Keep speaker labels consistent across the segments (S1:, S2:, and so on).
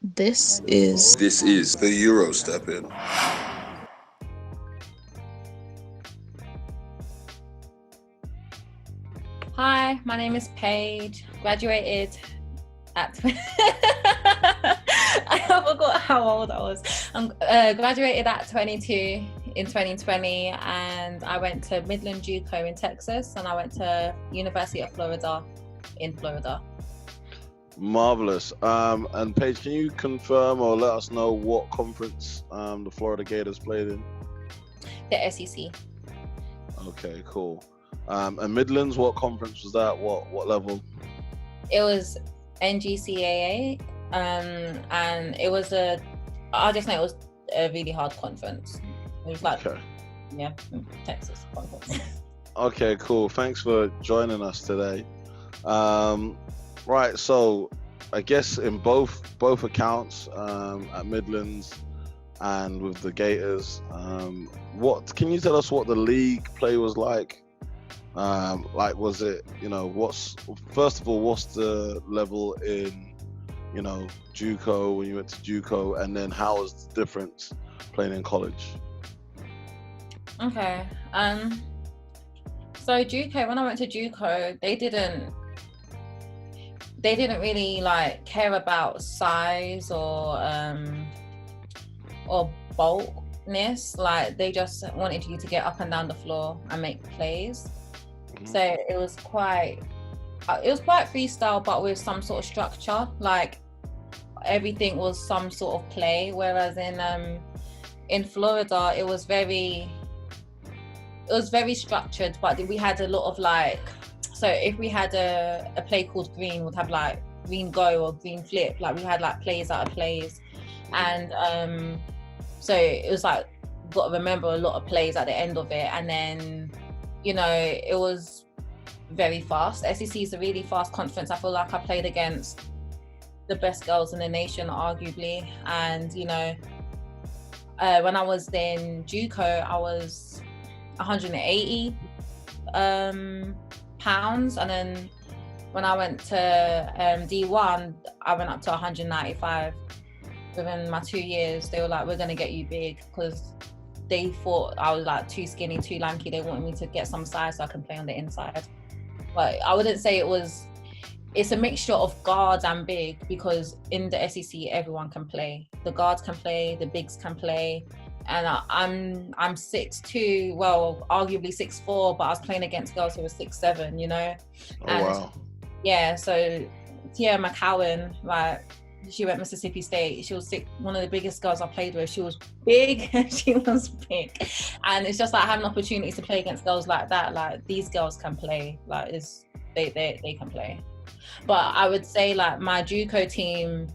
S1: This is the Eurostepping.
S2: Hi, my name is Paige. Graduated at I forgot how old I was. I graduated at 22 in 2020, and I went to Midland Juco in Texas, and I went to University of Florida in Florida.
S3: Marvelous. And Paige, can you confirm or let us know what conference the Florida Gators played in?
S2: The SEC.
S3: Okay, cool. And Midlands, what conference was that? What level?
S2: It was NJCAA, and it was I just know it was a really hard conference. It was like,
S3: Okay.
S2: yeah, Texas conference.
S3: Okay, cool. Thanks for joining us today. Right, so I guess in both accounts, at Midlands and with the Gators, what can you tell us what the league play was like? Like, was it, first of all, what's the level in, Juco when you went to Juco, and then how was the difference playing in college?
S2: Okay. So Juco, when I went to Juco, they didn't really like care about size or bulkness. Like, they just wanted you to get up and down the floor and make plays. Mm-hmm. So it was quite freestyle, but with some sort of structure. Like, everything was some sort of play. Whereas in Florida, it was very structured, but we had a lot of like. So if we had a play called green, we'd have like green go or green flip. Like, we had like plays out of plays. And so it was like, got to remember a lot of plays at the end of it. And then, it was very fast. SEC is a really fast conference. I feel like I played against the best girls in the nation, arguably. And, when I was in Juco, I was 180 pounds, and then when I went to D1, I went up to 195. Within my 2 years, they were like, we're going to get you big, because they thought I was like too skinny, too lanky. They wanted me to get some size so I can play on the inside. But I wouldn't say it's a mixture of guards and big, because in the SEC, everyone can play. The guards can play, the bigs can play. And I'm 6'2", well, arguably 6'4", but I was playing against girls who were 6'7",
S3: Oh,
S2: and
S3: wow.
S2: yeah, so Tia McCowan, like, she went Mississippi State. She was one of the biggest girls I played with. She was big. She was big. And it's just like having opportunities to play against girls like that. Like, these girls can play. Like, they can play. But I would say, like, my Juco team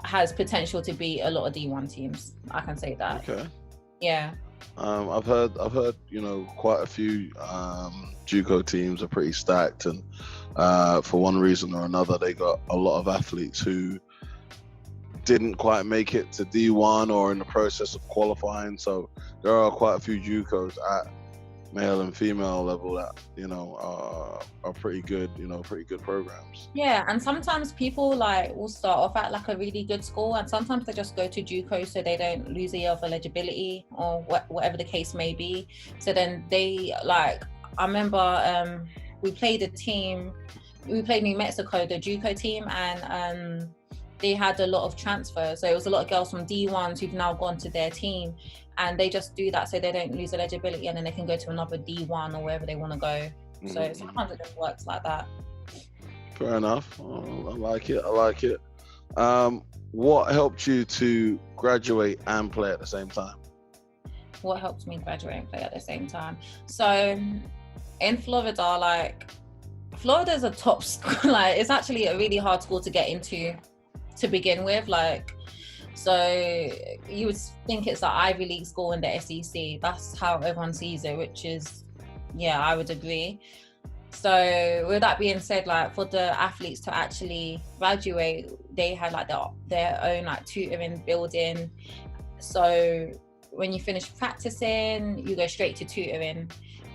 S2: has potential to beat a lot of D1 teams. I can say that.
S3: Okay.
S2: Yeah.
S3: I've heard, quite a few Juco teams are pretty stacked, and for one reason or another, they got a lot of athletes who didn't quite make it to D1 or in the process of qualifying. So there are quite a few Jucos at male and female level that are pretty good, pretty good programs.
S2: Yeah, and sometimes people like will start off at like a really good school, and sometimes they just go to Juco so they don't lose a year of eligibility or whatever the case may be. So then they like, I remember we played New Mexico, the Juco team, and they had a lot of transfers. So it was a lot of girls from D1s who've now gone to their team, and they just do that so they don't lose eligibility, and then they can go to another D1 or wherever they want to go. So sometimes it just works like that.
S3: Fair enough. I like it. What helped you to graduate and play at the same time?
S2: What helped me graduate and play at the same time? So in Florida, like, Florida's a top school. Like, it's actually a really hard school to get into to begin with. Like, so you would think it's an Ivy League school in the SEC. That's how everyone sees it, which is, yeah, I would agree. So with that being said, like, for the athletes to actually graduate, they had like their own like tutoring building. So when you finish practicing, you go straight to tutoring.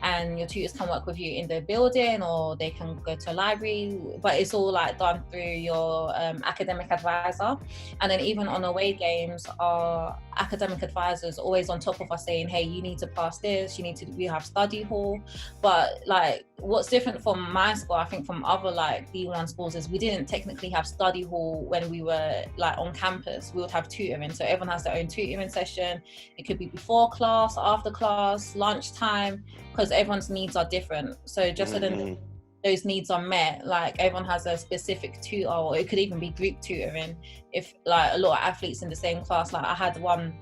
S2: and your tutors can work with you in the building, or they can go to a library, but it's all like done through your academic advisor. And then even on away games, our academic advisors always on top of us saying, hey, you need to pass this, we have study hall. But like what's different from my school, I think, from other like D1 schools, is we didn't technically have study hall when we were like on campus. We would have tutoring, so everyone has their own tutoring session. It could be before class, after class, lunchtime, because everyone's needs are different. So just so then those needs are met, like everyone has a specific tutor, or it could even be group tutoring if like a lot of athletes in the same class. Like I had one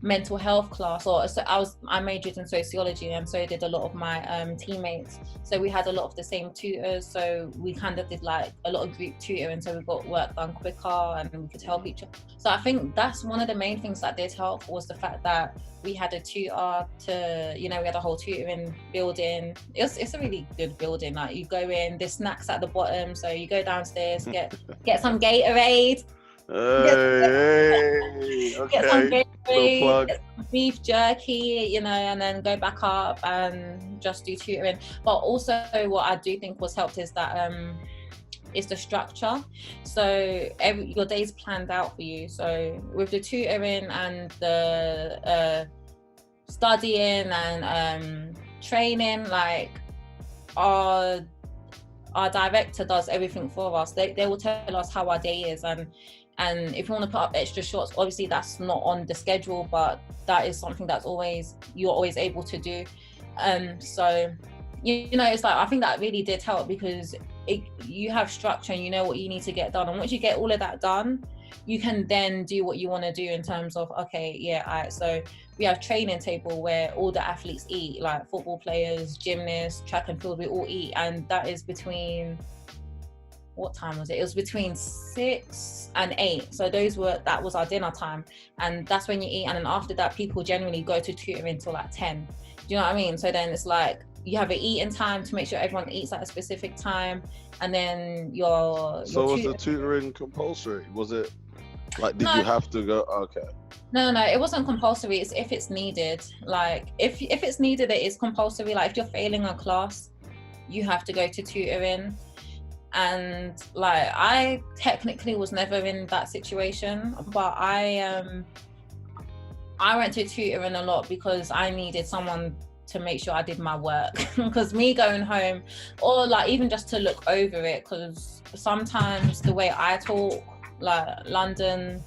S2: mental health class, or so I majored in sociology, and so did a lot of my teammates, so we had a lot of the same tutors, so we kind of did like a lot of group tutoring, so we got work done quicker and we could help each other. So I think that's one of the main things that did help, was the fact that we had a tutor to, we had a whole tutoring building. It's a really good building. Like you go in, there's snacks at the bottom, so you go downstairs, get some Gatorade. Get some Gatorade, get some beef jerky, and then go back up and just do tutoring. But also what I do think was helped is that is the structure. So your day's planned out for you. So with the tutoring and the studying and training, like our director does everything for us. They will tell us how our day is, and if you want to put up extra shots, obviously that's not on the schedule, but that is something that's you're always able to do. So it's like, I think that really did help, because you have structure and you know what you need to get done, and once you get all of that done, you can then do what you want to do in terms of, so we have training table where all the athletes eat, like football players, gymnasts, track and field, we all eat, and that is between, what time was it? It was between 6 and 8. So that was our dinner time, and that's when you eat. And then after that, people generally go to tutoring till like 10. Do you know what I mean? So then it's like you have an eating time to make sure everyone eats at a specific time, and then your
S3: was the tutoring compulsory? Was it like, did you have to go? Okay.
S2: No, it wasn't compulsory. It's if it's needed. Like if it's needed, it is compulsory. Like if you're failing a class, you have to go to tutoring. And like I technically was never in that situation, but I went to tutoring a lot because I needed someone to make sure I did my work. Because me going home, or like even just to look over it, because sometimes the way I talk, like London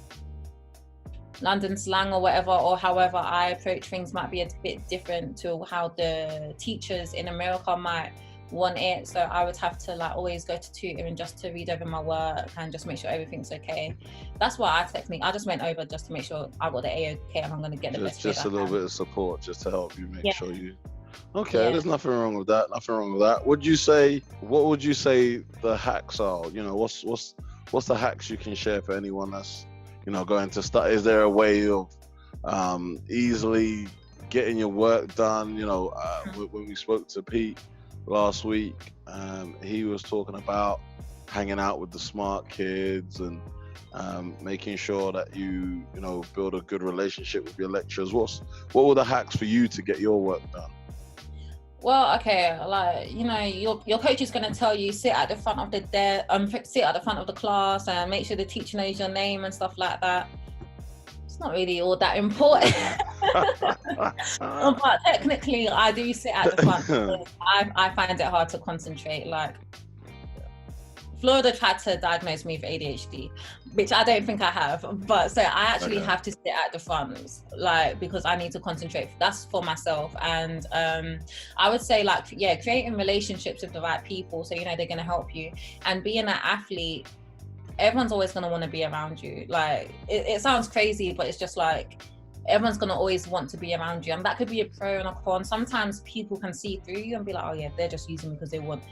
S2: slang or whatever, or however I approach things might be a bit different to how the teachers in America might want it. So I would have to like always go to tutoring just to read over my work and just make sure everything's okay. That's why I just went over just to make sure I got the A-okay and I'm going to get the best.
S3: Just a little bit of support just to help you make sure you. Okay, there's nothing wrong with that. What would you say the hacks are? What's the hacks you can share for anyone that's going to start? Is there a way of easily getting your work done? When we spoke to Pete last week, he was talking about hanging out with the smart kids and making sure that you build a good relationship with your lecturers. What were the hacks for you to get your work done?
S2: Well, okay, like your coach is going to tell you sit at the front of the class and make sure the teacher knows your name and stuff like that. It's not really all that important. But technically I do sit at the front because I find it hard to concentrate. Like Florida tried to diagnose me with ADHD, which I don't think I have, but so I actually have to sit at the front, like, because I need to concentrate. That's for myself. And I would say creating relationships with the right people, so they're going to help you. And being an athlete, everyone's always going to want to be around you. Like it sounds crazy, but it's just like everyone's going to always want to be around you, and that could be a pro and a con. Sometimes people can see through you and be like, oh yeah, they're just using me because they want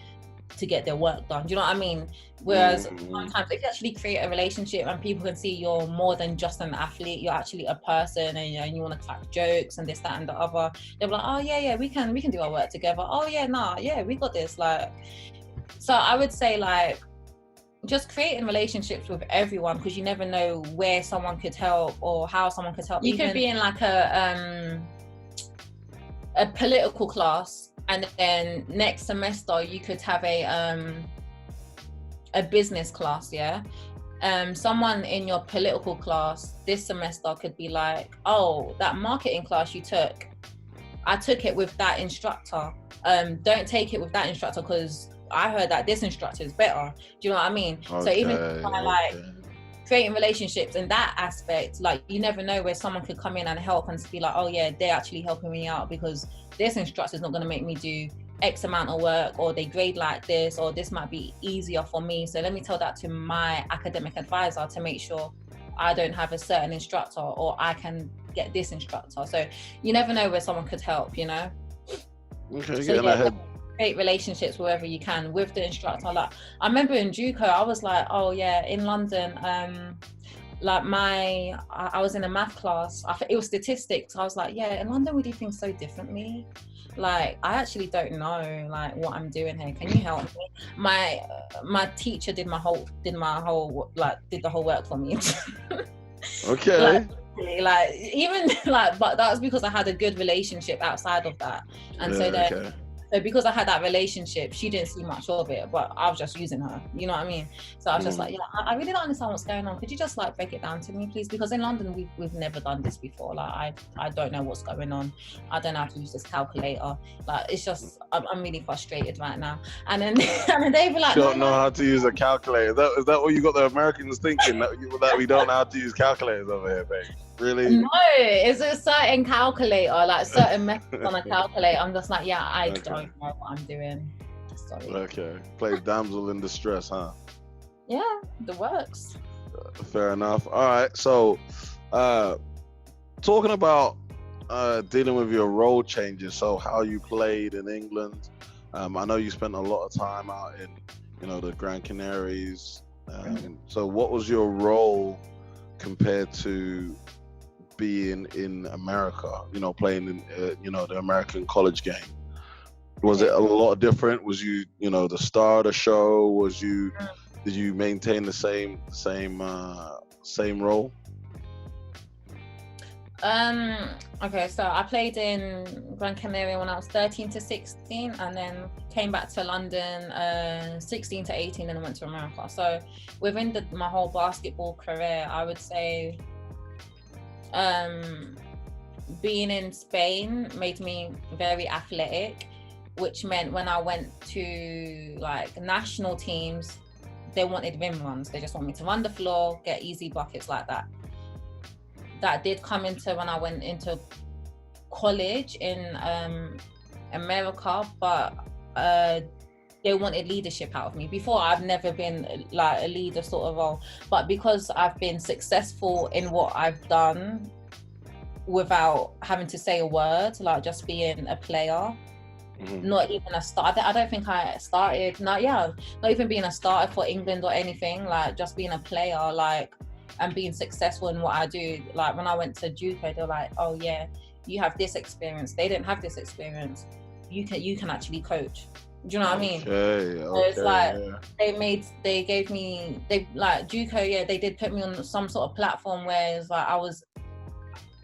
S2: to get their work done. Do you know what I mean? Whereas sometimes if you actually create a relationship and people can see you're more than just an athlete, you're actually a person, and and you want to crack jokes and this, that and the other, they're like, oh yeah, we can do our work together. Oh yeah, we got this. Like, so I would say like just creating relationships with everyone, because you never know where someone could help or how someone could help. You could be in like a political class, and then next semester you could have a business class, yeah. Someone in your political class this semester could be like, oh, that marketing class you took, I took it with that instructor. Don't take it with that instructor because I heard that this instructor is better. Do you know what I mean?
S3: Okay,
S2: so even like creating relationships in that aspect, like you never know where someone could come in and help and be like, oh yeah, they're actually helping me out because this instructor is not going to make me do X amount of work, or they grade like this, or this might be easier for me, so let me tell that to my academic advisor to make sure I don't have a certain instructor, or I can get this instructor. So you never know where someone could help, you know.
S3: Okay,
S2: so yeah, create relationships wherever you can with the instructor. Like I remember in Juco, I was like, oh yeah, in London, like I was in a math class, it was statistics. I was like, yeah, in London we do things so differently. Like I actually don't know like what I'm doing here. Can you help me? My teacher did the whole work for me.
S3: Okay.
S2: like even like, but that's because I had a good relationship outside of that, and so because I had that relationship, she didn't see much of it, but I was just using her, you know what I mean? So I was just like, yeah, I really don't understand what's going on. Could you just like break it down to me, please? Because in London, we've never done this before. Like I don't know what's going on. I don't know how to use this calculator. Like it's just, I'm really frustrated right now. And then they were like,
S3: don't know how to use a calculator. Is that what you got the Americans thinking? that we don't know how to use calculators over here, babe? Really?
S2: No, it's a certain calculator, like certain methods on a calculator. I'm just like, yeah, I don't know what I'm doing. Sorry.
S3: Okay. Play damsel in distress, huh?
S2: Yeah, the works.
S3: Fair enough. All right. So, talking about dealing with your role changes, so how you played in England. I know you spent a lot of time out in, the Gran Canaries. So what was your role compared to being in America, playing in, the American college game? Was it a lot different? Was you, the star of the show? Did you maintain the same role?
S2: Okay, so I played in Gran Canaria when I was 13 to 16, and then came back to London 16 to 18, and then went to America. So within my whole basketball career, I would say being in Spain made me very athletic, which meant when I went to like national teams, they wanted rim runs. They just want me to run the floor, get easy buckets like that. That did come into when I went into college in America, but they wanted leadership out of me. Before, I've never been like a leader sort of role, but because I've been successful in what I've done without having to say a word, like just being a player, not even a starter. I don't think I started, not even being a starter for England or anything, like just being a player, like, and being successful in what I do. Like when I went to Juco, they're like, oh yeah, you have this experience. They didn't have this experience. You can actually coach. Do you know what I mean? So it's like they gave me Juco, yeah, they did put me on some sort of platform where it's like I was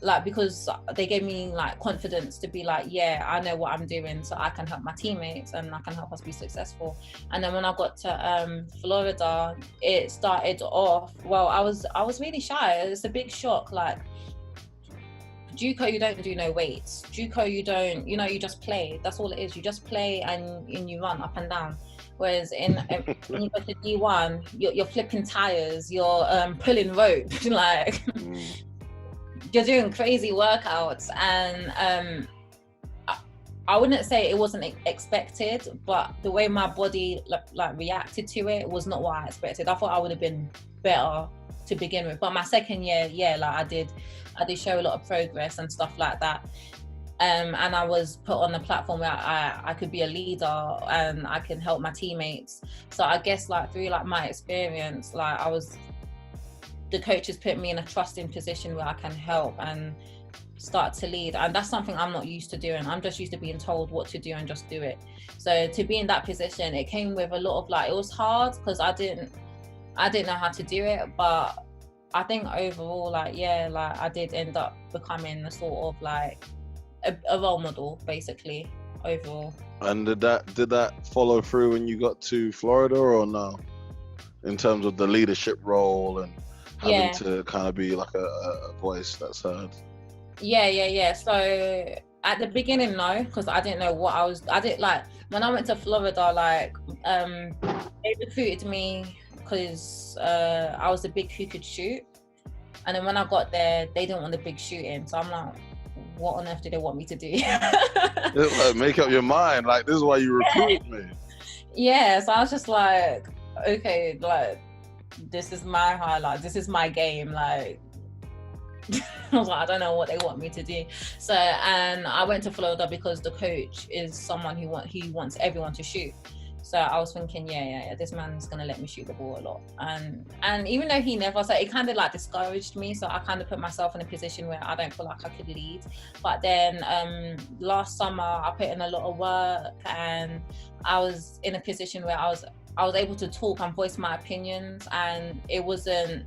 S2: like, because they gave me like confidence to be like, yeah, I know what I'm doing, so I can help my teammates and I can help us be successful. And then when I got to Florida, it started off, well, I was really shy. It's a big shock. Like Juco, you don't do no weights. Juco, you don't, you just play. That's all it is. You just play and you run up and down. Whereas when you go to D1, you're flipping tires, you're pulling rope, like you're doing crazy workouts. And I wouldn't say it wasn't expected, but the way my body like reacted to it was not what I expected. I thought I would have been better to begin with, but my second year, yeah, like I did show a lot of progress and stuff like that. And I was put on a platform where I could be a leader and I can help my teammates. So I guess like through like my experience, like the coaches put me in a trusting position where I can help and start to lead. And that's something I'm not used to doing. I'm just used to being told what to do and just do it. So to be in that position, it came with a lot of like, it was hard because I didn't know how to do it, but I think overall, like, yeah, like I did end up becoming a sort of like a role model basically overall.
S3: And did that follow through when you got to Florida or no? In terms of the leadership role and having to kind of be like a voice that's heard.
S2: Yeah. So at the beginning, no, because I didn't know what I did like when I went to Florida, like they recruited me because I was the big who could shoot. And then when I got there, they didn't want the big shooting. So I'm like, what on earth do they want me to do?
S3: Like, make up your mind. Like, this is why you recruit me.
S2: Yeah, so I was just like, okay, like, this is my highlight. This is my game. Like, I was like, I don't know what they want me to do. So, and I went to Florida because the coach is someone who wants everyone to shoot. So I was thinking, yeah, this man's gonna let me shoot the ball a lot. And even though he never, so it kind of like discouraged me. So I kind of put myself in a position where I don't feel like I could lead. But then last summer I put in a lot of work, and I was in a position where I was able to talk and voice my opinions, and it wasn't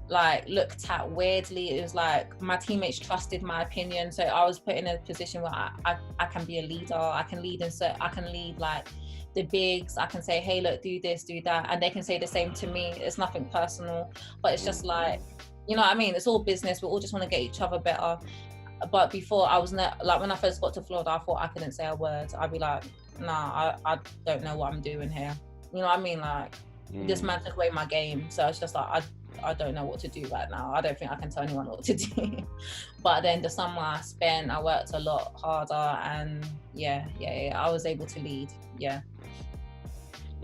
S2: like looked at weirdly. It was like my teammates trusted my opinion. So I was put in a position where I can be a leader. I can lead I can lead like the bigs. I can say, hey, look, do this, do that, and they can say the same to me. It's nothing personal, but it's just like, you know what I mean, it's all business. We all just want to get each other better. But before, I was not like, when I first got to Florida, I thought I couldn't say a word. I'd be like, nah, I don't know what I'm doing here, you know what I mean? Like this man took away my game. So it's just like I don't know what to do right now. I don't think I can tell anyone what to do. But then the summer I worked a lot harder, and yeah, I was able to lead. Yeah.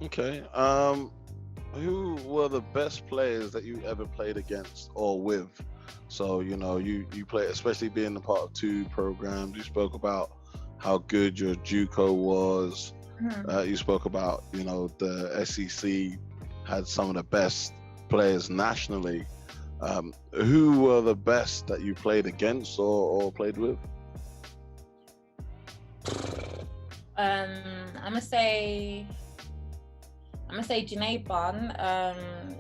S3: Okay. Who were the best players that you ever played against or with? So, you know, you play, especially being a part of 2 programs. You spoke about how good your Juco was. You spoke about, you know, the SEC had some of the best players nationally. Who were the best that you played against or played with?
S2: I'm gonna say Janae Bunn.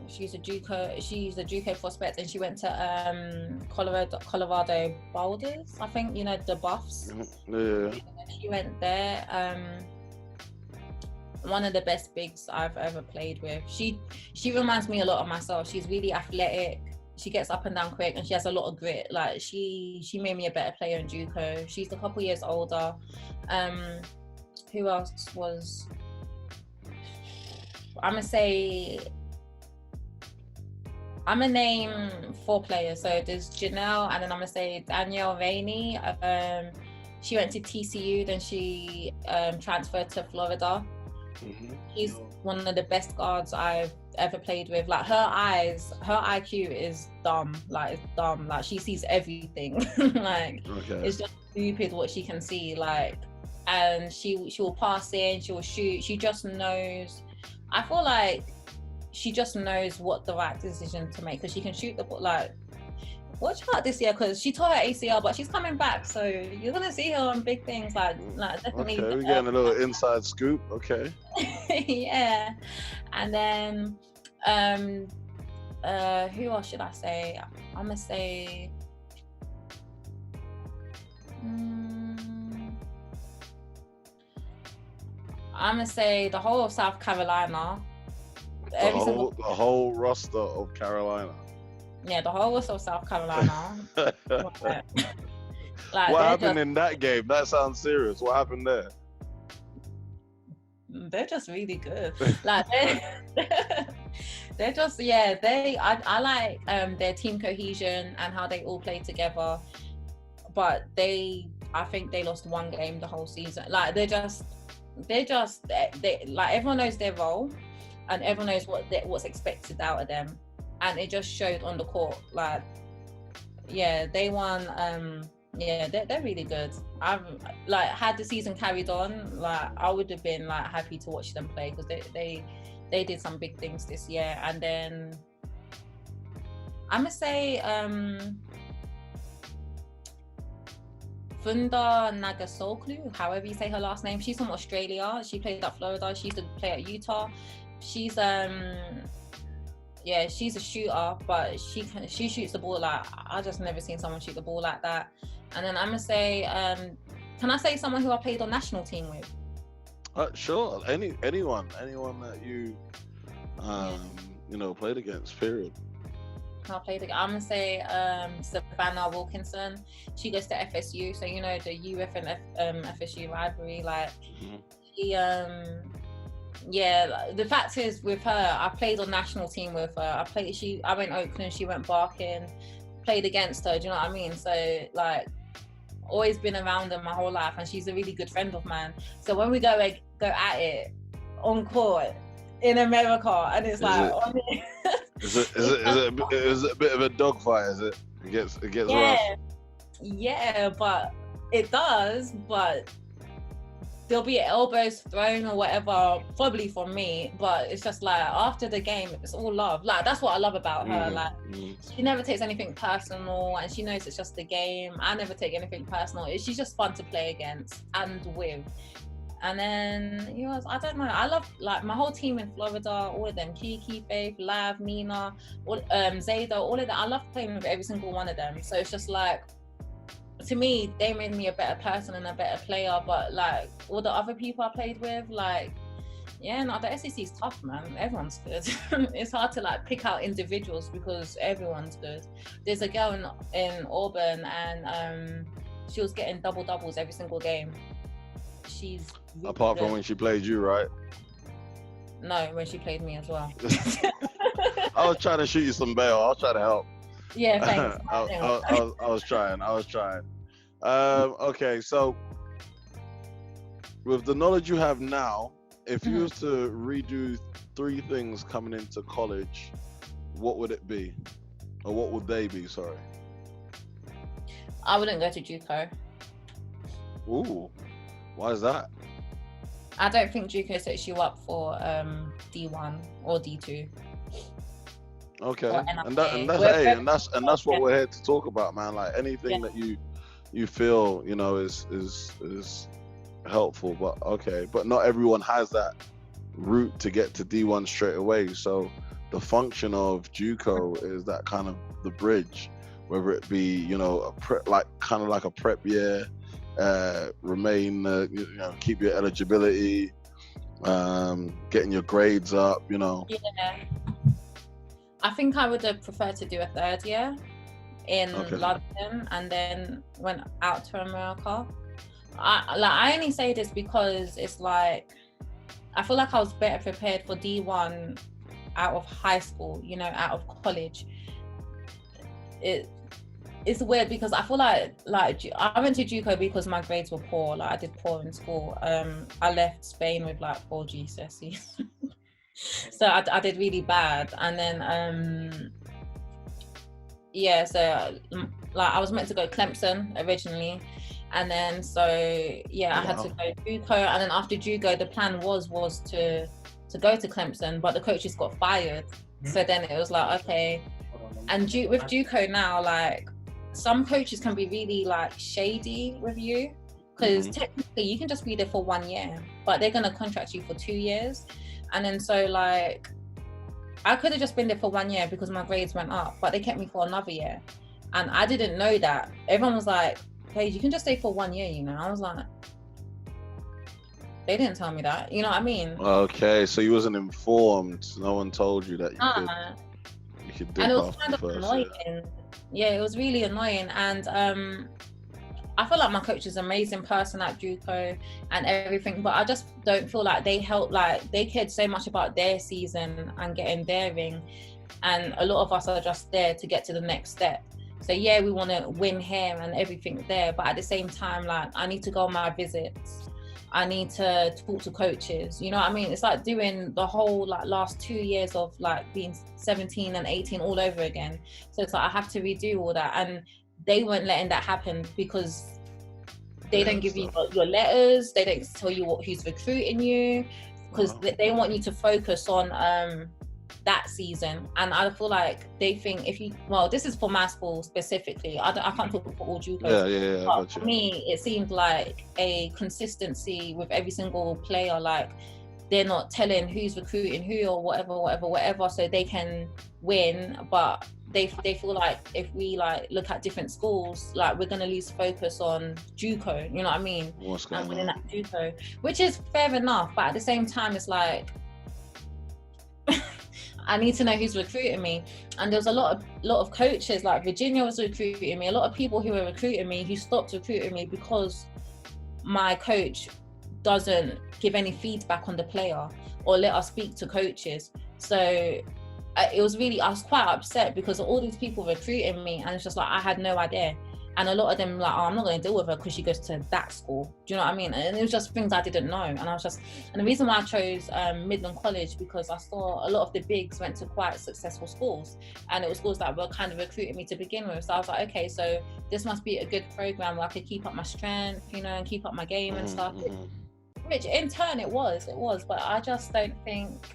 S2: She's a Juco prospect, and she went to Colorado Boulders, I think, you know, the Buffs.
S3: Yeah.
S2: She went there. One of the best bigs I've ever played with. She reminds me a lot of myself. She's really athletic. She gets up and down quick, and she has a lot of grit. Like she made me a better player in Juco. She's a couple years older. Who else was? I'm gonna name 4 players. So there's Janelle, and then I'm gonna say Danielle Rainey. She went to TCU, then she transferred to Florida. She's one of the best guards I've ever played with. Like her IQ is dumb. Like it's dumb. Like she sees everything. Like it's just stupid what she can see. Like, and she will pass in, she will shoot. She just knows. I feel like she just knows what the right decision to make, because she can shoot the ball. Like, watch out this year, because she tore her ACL, but she's coming back, so you're gonna see her on big things. Like definitely.
S3: Okay, we're getting a little inside scoop. Okay.
S2: Yeah, and then who else should I say? I'm gonna say. I'm gonna say the whole of South Carolina.
S3: The whole roster of Carolina.
S2: Yeah, the whole of South Carolina. Like,
S3: what happened in that game? That sounds serious. What happened there?
S2: They're just really good. Like they're just, yeah. I like their team cohesion and how they all play together. But I think they lost 1 game the whole season. Like they like everyone knows their role, and everyone knows what's expected out of them, and it just showed on the court. Like, yeah, they won. Yeah, they're really good. I've like had the season carried on, like I would have been like happy to watch them play, because they did some big things this year. And then I'm gonna say Funda Nagasoglu, however you say her last name. She's from Australia. She played at Florida. She used to play at Utah. She's Yeah, she's a shooter, but she shoots the ball like, I just never seen someone shoot the ball like that. And then I'm gonna say, can I say someone who I played on national team with?
S3: Sure. Anyone that you played against. Period.
S2: I'm gonna say Savannah Wilkinson. She goes to FSU, so you know the UF and FSU rivalry. Like, the fact is with her, I played on national team with her. I went Oakland, she went Barking, played against her. Do you know what I mean? So like, always been around her my whole life, and she's a really good friend of mine. So when we go at it on court in America, and it's like,
S3: is it a bit of a dogfight? Is it? It gets rough.
S2: Yeah, but it does. But there'll be elbows thrown or whatever, probably from me. But it's just like after the game, it's all love. Like that's what I love about her. Like she never takes anything personal, and she knows it's just the game. I never take anything personal. She's just fun to play against and with. And then I don't know. I love like my whole team in Florida, all of them. Kiki, Faith, Lav, Nina, Zayda, all of them. I love playing with every single one of them. So it's just like, to me, they made me a better person and a better player. But like all the other people I played with, like, the SEC is tough, man. Everyone's good. It's hard to like pick out individuals because everyone's good. There's a girl in Auburn, and she was getting doubles every single game. She's really
S3: apart
S2: good.
S3: From when she played you, right?
S2: No, when she played me as well.
S3: I was trying to shoot you some bail. I was trying to help.
S2: Yeah, thanks.
S3: I was trying. Okay, so with the knowledge you have now, if you was to redo 3 things coming into college, what would it be? Or what would they be, sorry?
S2: I wouldn't go to Juco.
S3: Ooh, why is that?
S2: I don't think Juco sets you up for D1 or D2.
S3: Okay, and that's what we're here to talk about, man. Like anything that you feel is helpful, but not everyone has that route to get to D1 straight away. So the function of Juco is that kind of the bridge, whether it be a prep, like a prep year, keep your eligibility, getting your grades up.
S2: I think I would have preferred to do a 3rd year in London and then went out to America. I only say this because it's like I feel like I was better prepared for D1 out of high school, out of college. It's weird because I feel like I went to Juco because my grades were poor. Like I did poor in school. I left Spain with like 4 GCSEs. So I did really bad, and then so like I was meant to go Clemson originally, and then I had to go Juco, and then after Juco the plan was to go to Clemson, but the coaches got fired. So then it was like, okay, and with Juco now, like some coaches can be really like shady with you because technically you can just be there for 1 year, but they're going to contract you for 2 years. And then so like I could have just been there for 1 year because my grades went up, but they kept me for another year, and I didn't know that. Everyone was like, Paige, you can just stay for 1 year, I was like, they didn't tell me that, you know what I mean?
S3: Okay, so you wasn't informed. No one told you that you could dip.
S2: And it was
S3: off
S2: kind of
S3: first
S2: annoying.
S3: year.
S2: Yeah, it was really annoying. And I feel like my coach is an amazing person at Juco and everything, but I just don't feel like they helped. Like they cared so much about their season and getting their ring, and a lot of us are just there to get to the next step. So yeah, we want to win here and everything there, but at the same time, like I need to go on my visits. I need to talk to coaches. You know what I mean? It's like doing the whole like last 2 years of like being 17 and 18 all over again. So it's like I have to redo all that, and they weren't letting that happen because they don't give you your letters. They don't tell you who's recruiting you because they want you to focus on that season. And I feel like they think this is for my school specifically. I can't talk for all Jucos. But for me, it seemed like a consistency with every single player. Like they're not telling who's recruiting who or whatever, so they can win. But they feel like if we like look at different schools, like we're gonna lose focus on Juco, you know what I mean?
S3: What's going
S2: winning
S3: on?
S2: at Juco, which is fair enough, but at the same time it's like I need to know who's recruiting me. And there was a lot of coaches, like Virginia was recruiting me, a lot of people who were recruiting me who stopped recruiting me because my coach doesn't give any feedback on the player or let us speak to coaches. So it was really, I was quite upset because all these people recruiting me, and it's just like I had no idea. And a lot of them like, oh, I'm not going to deal with her because she goes to that school. Do you know what I mean? And it was just things I didn't know. And the reason why I chose Midland College, because I saw a lot of the bigs went to quite successful schools, and it was schools that were kind of recruiting me to begin with. So I was like, okay, so this must be a good program where I could keep up my strength, you know, and keep up my game and stuff. Which in turn it was, but I just don't think,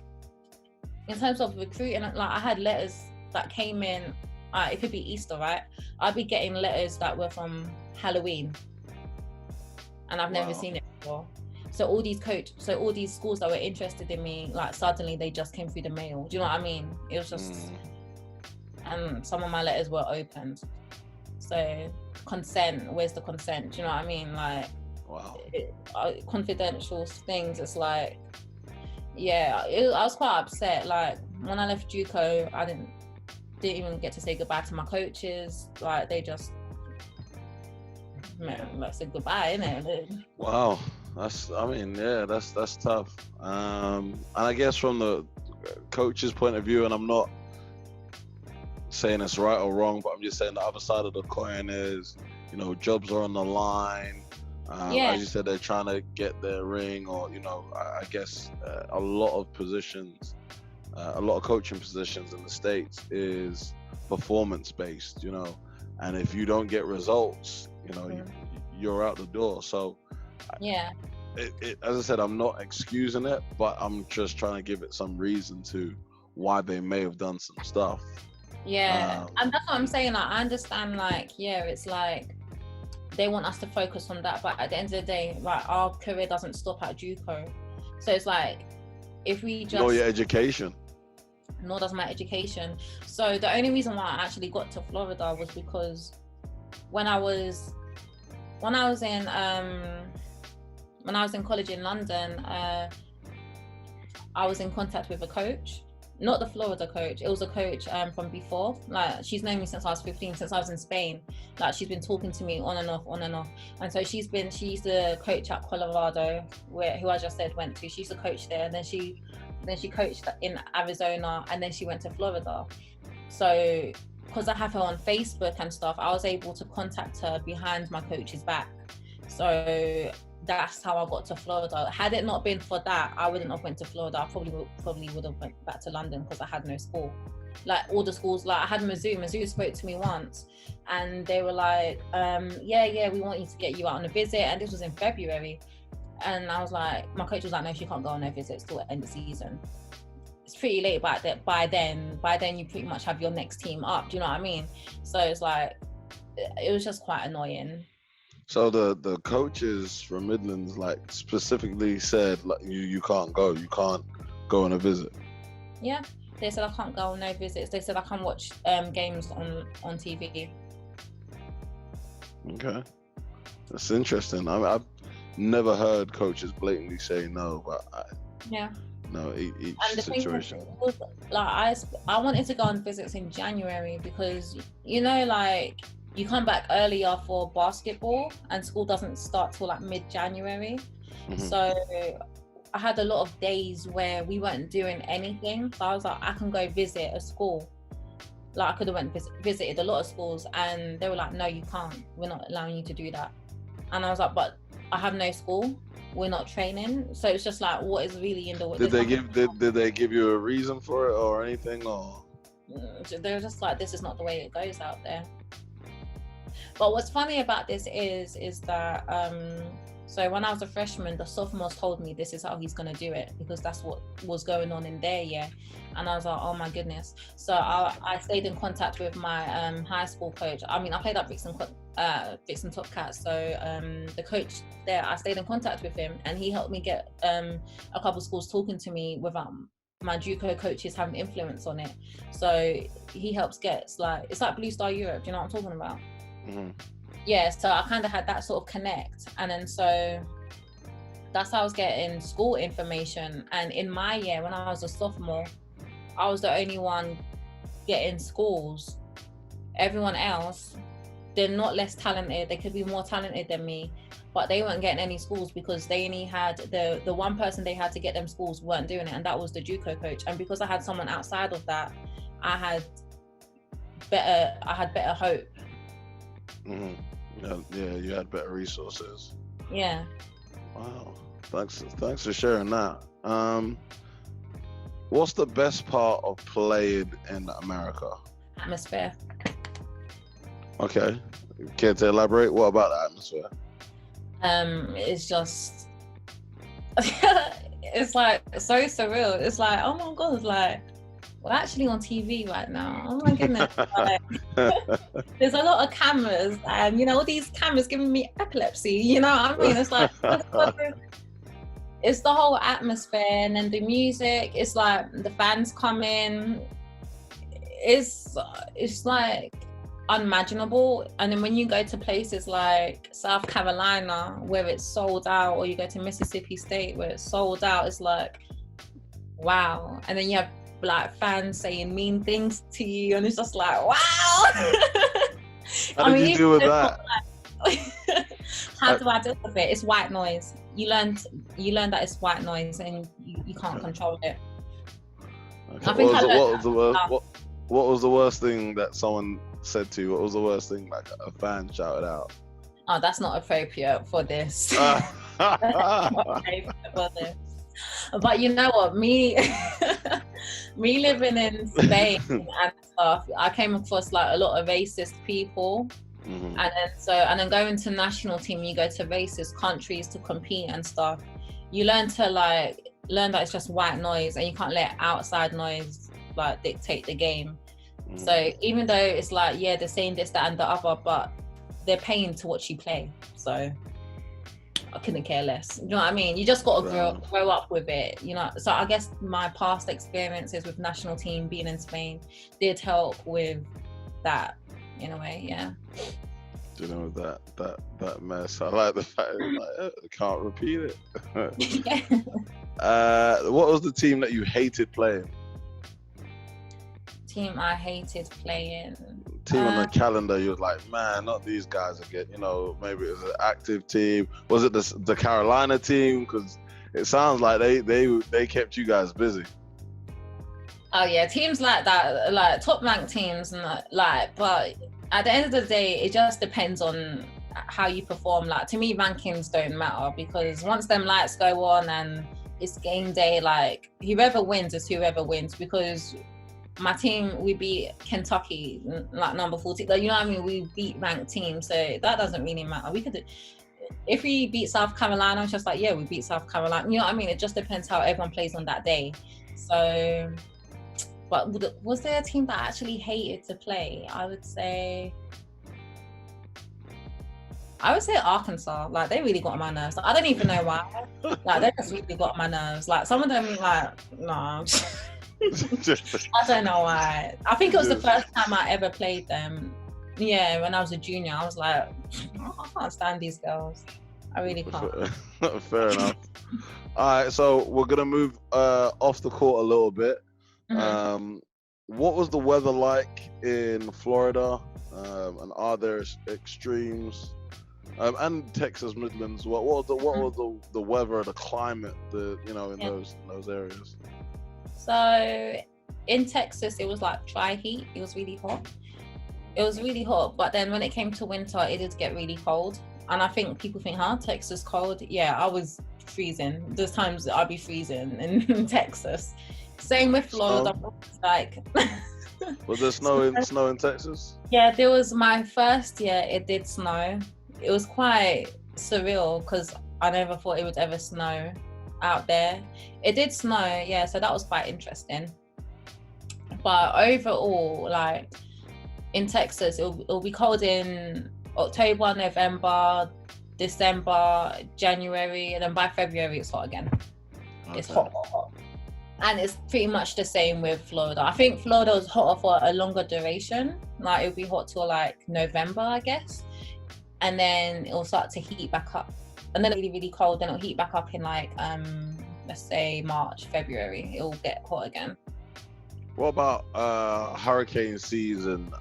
S2: in terms of recruiting, like I had letters that came in, it could be Easter, right? I'd be getting letters that were from Halloween, and I've never seen it before. So all these schools that were interested in me, like suddenly they just came through the mail. Do you know what I mean? It was just, and some of my letters were opened. So consent, where's the consent? Do you know what I mean? Like, confidential things. It's like, yeah, I was quite upset. Like when I left Juco, I didn't even get to say goodbye to my coaches. Like they just, man, like said goodbye, innit?
S3: Wow, that's tough. And I guess from the coach's point of view, and I'm not saying it's right or wrong, but I'm just saying the other side of the coin is, you know, jobs are on the line. As you said, they're trying to get their ring, or, you know, I guess a lot of positions, a lot of coaching positions in the States is performance based, you know, and if you don't get results, you know, you're out the door. So as I said, I'm not excusing it, but I'm just trying to give it some reason to why they may have done some stuff.
S2: And that's what I'm saying. Like, I understand, like, it's like they want us to focus on that, but at the end of the day, like, our career doesn't stop at Juco. So it's like, if we just...
S3: Nor your education.
S2: Nor does my education. So the only reason why I actually got to Florida was because when I was in college in London, I was in contact with a coach. Not the Florida coach, it was a coach from before. Like, she's known me since I was 15, since I was in Spain. Like, she's been talking to me on and off. And so she used to coach at Colorado, who I just said went to. She used to coach there, and then she coached in Arizona, and then she went to Florida. So, because I have her on Facebook and stuff, I was able to contact her behind my coach's back. So that's how I got to Florida. Had it not been for that, I wouldn't have went to Florida. I probably would have went back to London because I had no school. Like, all the schools, like I had Mizzou spoke to me once, and they were like, we want you to get you out on a visit. And this was in February. And I was like, my coach was like, no, she can't go on no visits till the end of the season. It's pretty late, but by then you pretty much have your next team up. Do you know what I mean? So it's like, it was just quite annoying.
S3: So the coaches from Midlands, like, specifically said, like, you can't go on a visit. Yeah,
S2: they said I can't go on no visits. They said I can watch games on TV.
S3: Okay, that's interesting. I've never heard coaches blatantly say no, but each situation.
S2: Was, like, I wanted to go on visits in January because, you know, like, you come back earlier for basketball and school doesn't start till like mid-January. So I had a lot of days where we weren't doing anything. So I was like, I can go visit a school. Like, I could have visited a lot of schools, and they were like, no, you can't. We're not allowing you to do that. And I was like, but I have no school. We're not training. So it's just like, what is really in the...
S3: Did they give you a reason for it or anything? Or
S2: they were just like, this is not the way it goes out there. But what's funny about this is that So when I was a freshman, the sophomores told me this is how he's going to do it, because that's what was going on in their year. And I was like, oh my goodness. So I stayed in contact with my high school coach. I mean, I played at Brixton Top Cats. So the coach there, I stayed in contact with him, and he helped me get a couple schools talking to me without my Juco coaches having influence on it. So he helps get, it's like Blue Star Europe. Do you know what I'm talking about?
S3: Mm-hmm.
S2: Yeah, so I kind of had that sort of connect, and then so that's how I was getting school information. And in my year, when I was a sophomore, I was the only one getting schools. Everyone else, they're not less talented, they could be more talented than me, but they weren't getting any schools because they only had the one person they had to get them schools weren't doing it, and that was the Juco coach. And because I had someone outside of that, I had better hope.
S3: Mm-hmm. Yeah, you had better resources.
S2: Yeah.
S3: Wow. Thanks for sharing that. What's the best part of playing in America?
S2: Atmosphere.
S3: Okay. Care to elaborate? What about the atmosphere?
S2: It's just it's like so surreal. It's like, oh my god, like we're actually on TV right now. Oh my goodness. Like, there's a lot of cameras, and all these cameras giving me epilepsy, you know what I mean? It's like it's the whole atmosphere, and then the music. It's like the fans come in. It's like unimaginable. And then when you go to places like South Carolina where it's sold out, or you go to Mississippi State where it's sold out, it's like, wow. And then you have like fans saying mean things to you, and it's just like, wow.
S3: How did you deal with that?
S2: How do I deal with it? It's white noise. You learn that it's white noise, and you can't control it.
S3: Okay. What was the worst thing that someone said to you? What was the worst thing like a fan shouted out?
S2: Oh, that's not appropriate for this. That's not appropriate for this. But you know what, me living in Spain and stuff, I came across like a lot of racist people. Mm-hmm. And then going to national team, you go to racist countries to compete and stuff. You learn that it's just white noise, and you can't let outside noise like dictate the game. Mm-hmm. So even though it's like, yeah, they're saying this, that, and the other, but they're paying to watch you play. So I couldn't care less. You know what I mean? You just got to grow up with it, So I guess my past experiences with national team being in Spain did help with that in a way, yeah. That
S3: mess. I like the fact I can't repeat it.
S2: Yeah.
S3: What was the team that you hated playing?
S2: Team I hated playing.
S3: Team on the calendar, you was like, man, not these guys again. Maybe it was an active team. Was it the Carolina team? Because it sounds like they kept you guys busy.
S2: Oh yeah, teams like that, like top ranked teams, and but at the end of the day, it just depends on how you perform. Like, to me, rankings don't matter, because once them lights go on and it's game day, like whoever wins is whoever wins. Because my team, we beat Kentucky, like number 14. Like, you know what I mean? We beat ranked teams, so that doesn't really matter. If we beat South Carolina, it's just like, yeah, we beat South Carolina. You know what I mean? It just depends how everyone plays on that day. So, but was there a team that I actually hated to play? I would say Arkansas. Like, they really got on my nerves. Like, I don't even know why. Like, they just really got on my nerves. Like, some of them, like, no. I don't know why. I think it was the first time I ever played them. Yeah, when I was a junior, I was like, I can't stand these girls. I really can't.
S3: Fair enough. All right, so we're gonna move off the court a little bit. Mm-hmm. What was the weather like in Florida? And are there extremes? And Texas Midlands. What was the weather, the climate, in those areas?
S2: So in Texas, it was like dry heat. It was really hot. But then when it came to winter, it did get really cold. And I think people think, Texas cold? Yeah, I was freezing. There's times I'd be freezing in Texas. Same with Florida.
S3: Was there snow in Texas?
S2: Yeah, there was my first year. It did snow. It was quite surreal because I never thought it would ever snow out there. It did snow, yeah, so that was quite interesting. But overall, like in Texas, it'll be cold in October, November, December, January, and then by February it's hot again. Okay. It's hot. And it's pretty much the same with Florida. I think Florida was hotter for a longer duration. Like it'll be hot till like November, I guess. And then it'll start to heat back up. And then it'll be really, really cold. Then it'll heat back up in like, let's say March, February. It'll get hot again.
S3: What about hurricane season?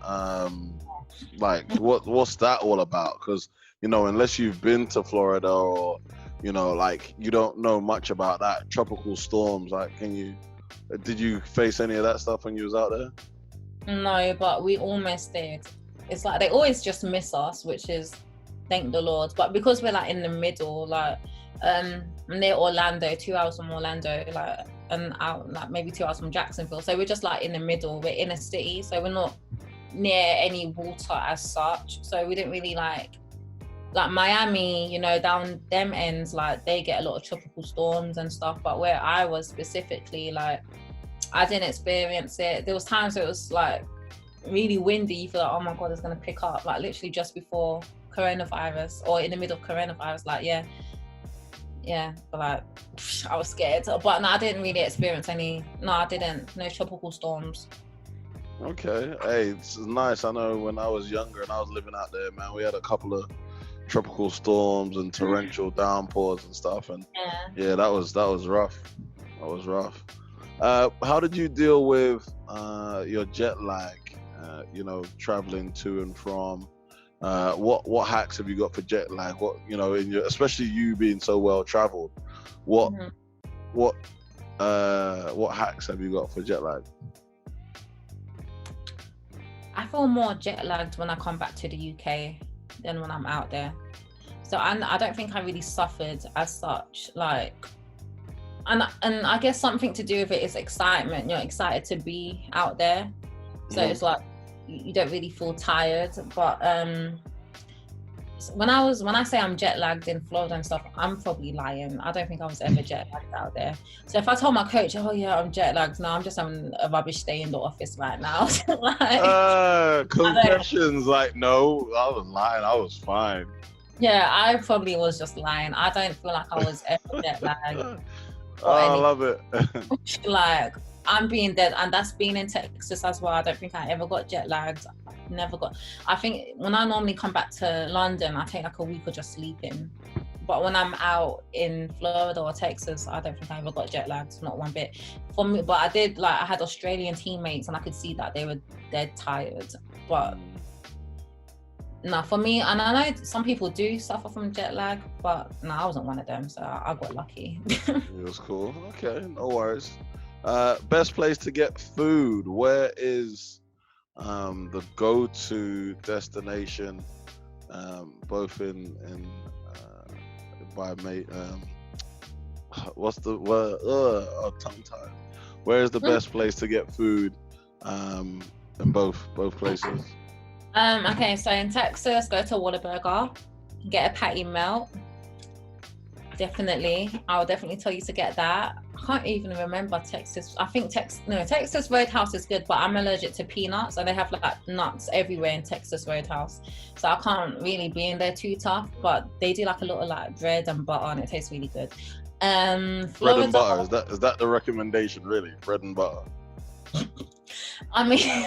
S3: Like what's that all about? Because, you know, unless you've been to Florida or, you know, like you don't know much about that. Tropical storms, like did you face any of that stuff when you was out there?
S2: No, but we almost did. It's like they always just miss us, which is thank the Lord. But because we're like in the middle, like near Orlando, 2 hours from Orlando, like and out like maybe 2 hours from Jacksonville. So we're just like in the middle. We're in a city, so we're not near any water as such. So we didn't really like Miami, you know, down them ends, like they get a lot of tropical storms and stuff. But where I was specifically, like I didn't experience it. There was times it was like really windy. You feel like, oh my God, it's gonna pick up. Like literally just before coronavirus or in the middle of coronavirus. Like yeah. But like I was scared. But no, I didn't really experience any. No, I didn't. No tropical storms.
S3: Okay, hey, it's nice. I know when I was younger and I was living out there, man, we had a couple of tropical storms and torrential downpours and stuff, and yeah, that was rough. That was rough. How did you deal with your jet lag? You know, traveling to and from. What hacks have you got for jet lag? What, you know, especially you being so well traveled. What hacks have you got for jet lag?
S2: I feel more jet lagged when I come back to the UK than when I'm out there. So I don't think I really suffered as such. Like, and I guess something to do with it is excitement. You're excited to be out there, so it's like you don't really feel tired. But when I say I'm jet lagged in Florida and stuff, I'm probably lying. I don't think I was ever jet lagged out there. So if I told my coach, oh yeah, I'm jet lagged, no, I'm just having a rubbish day in the office right now. Like,
S3: confessions, like, no, I was lying, I was fine.
S2: Yeah, I probably was just lying. I don't feel like I was ever jet lagged.
S3: I love it.
S2: Like, I'm being dead, and that's being in Texas as well. I don't think I ever got jet lagged. Never got. I think when I normally come back to London, I take like a week of just sleeping. But when I'm out in Florida or Texas, I don't think I ever got jet lagged, not one bit. For me, but I did, like, I had Australian teammates and I could see that they were dead tired. But no, for me, and I know some people do suffer from jet lag, but no, I wasn't one of them, so I got lucky.
S3: It was cool. Okay, no worries. Best place to get food. Where is the go-to destination, both in by mate? What's the word? Tongue tied. Where is the best place to get food? In both places.
S2: Okay, so in Texas, go to Whataburger, get a patty melt. Definitely, I'll definitely tell you to get that. I can't even remember Texas. I think Texas Roadhouse is good, but I'm allergic to peanuts, and they have like nuts everywhere in Texas Roadhouse, so I can't really be in there too tough. But they do like a lot of like bread and butter, and it tastes really good.
S3: Florida, bread and butter, is that the recommendation, really? Bread and butter.
S2: I mean,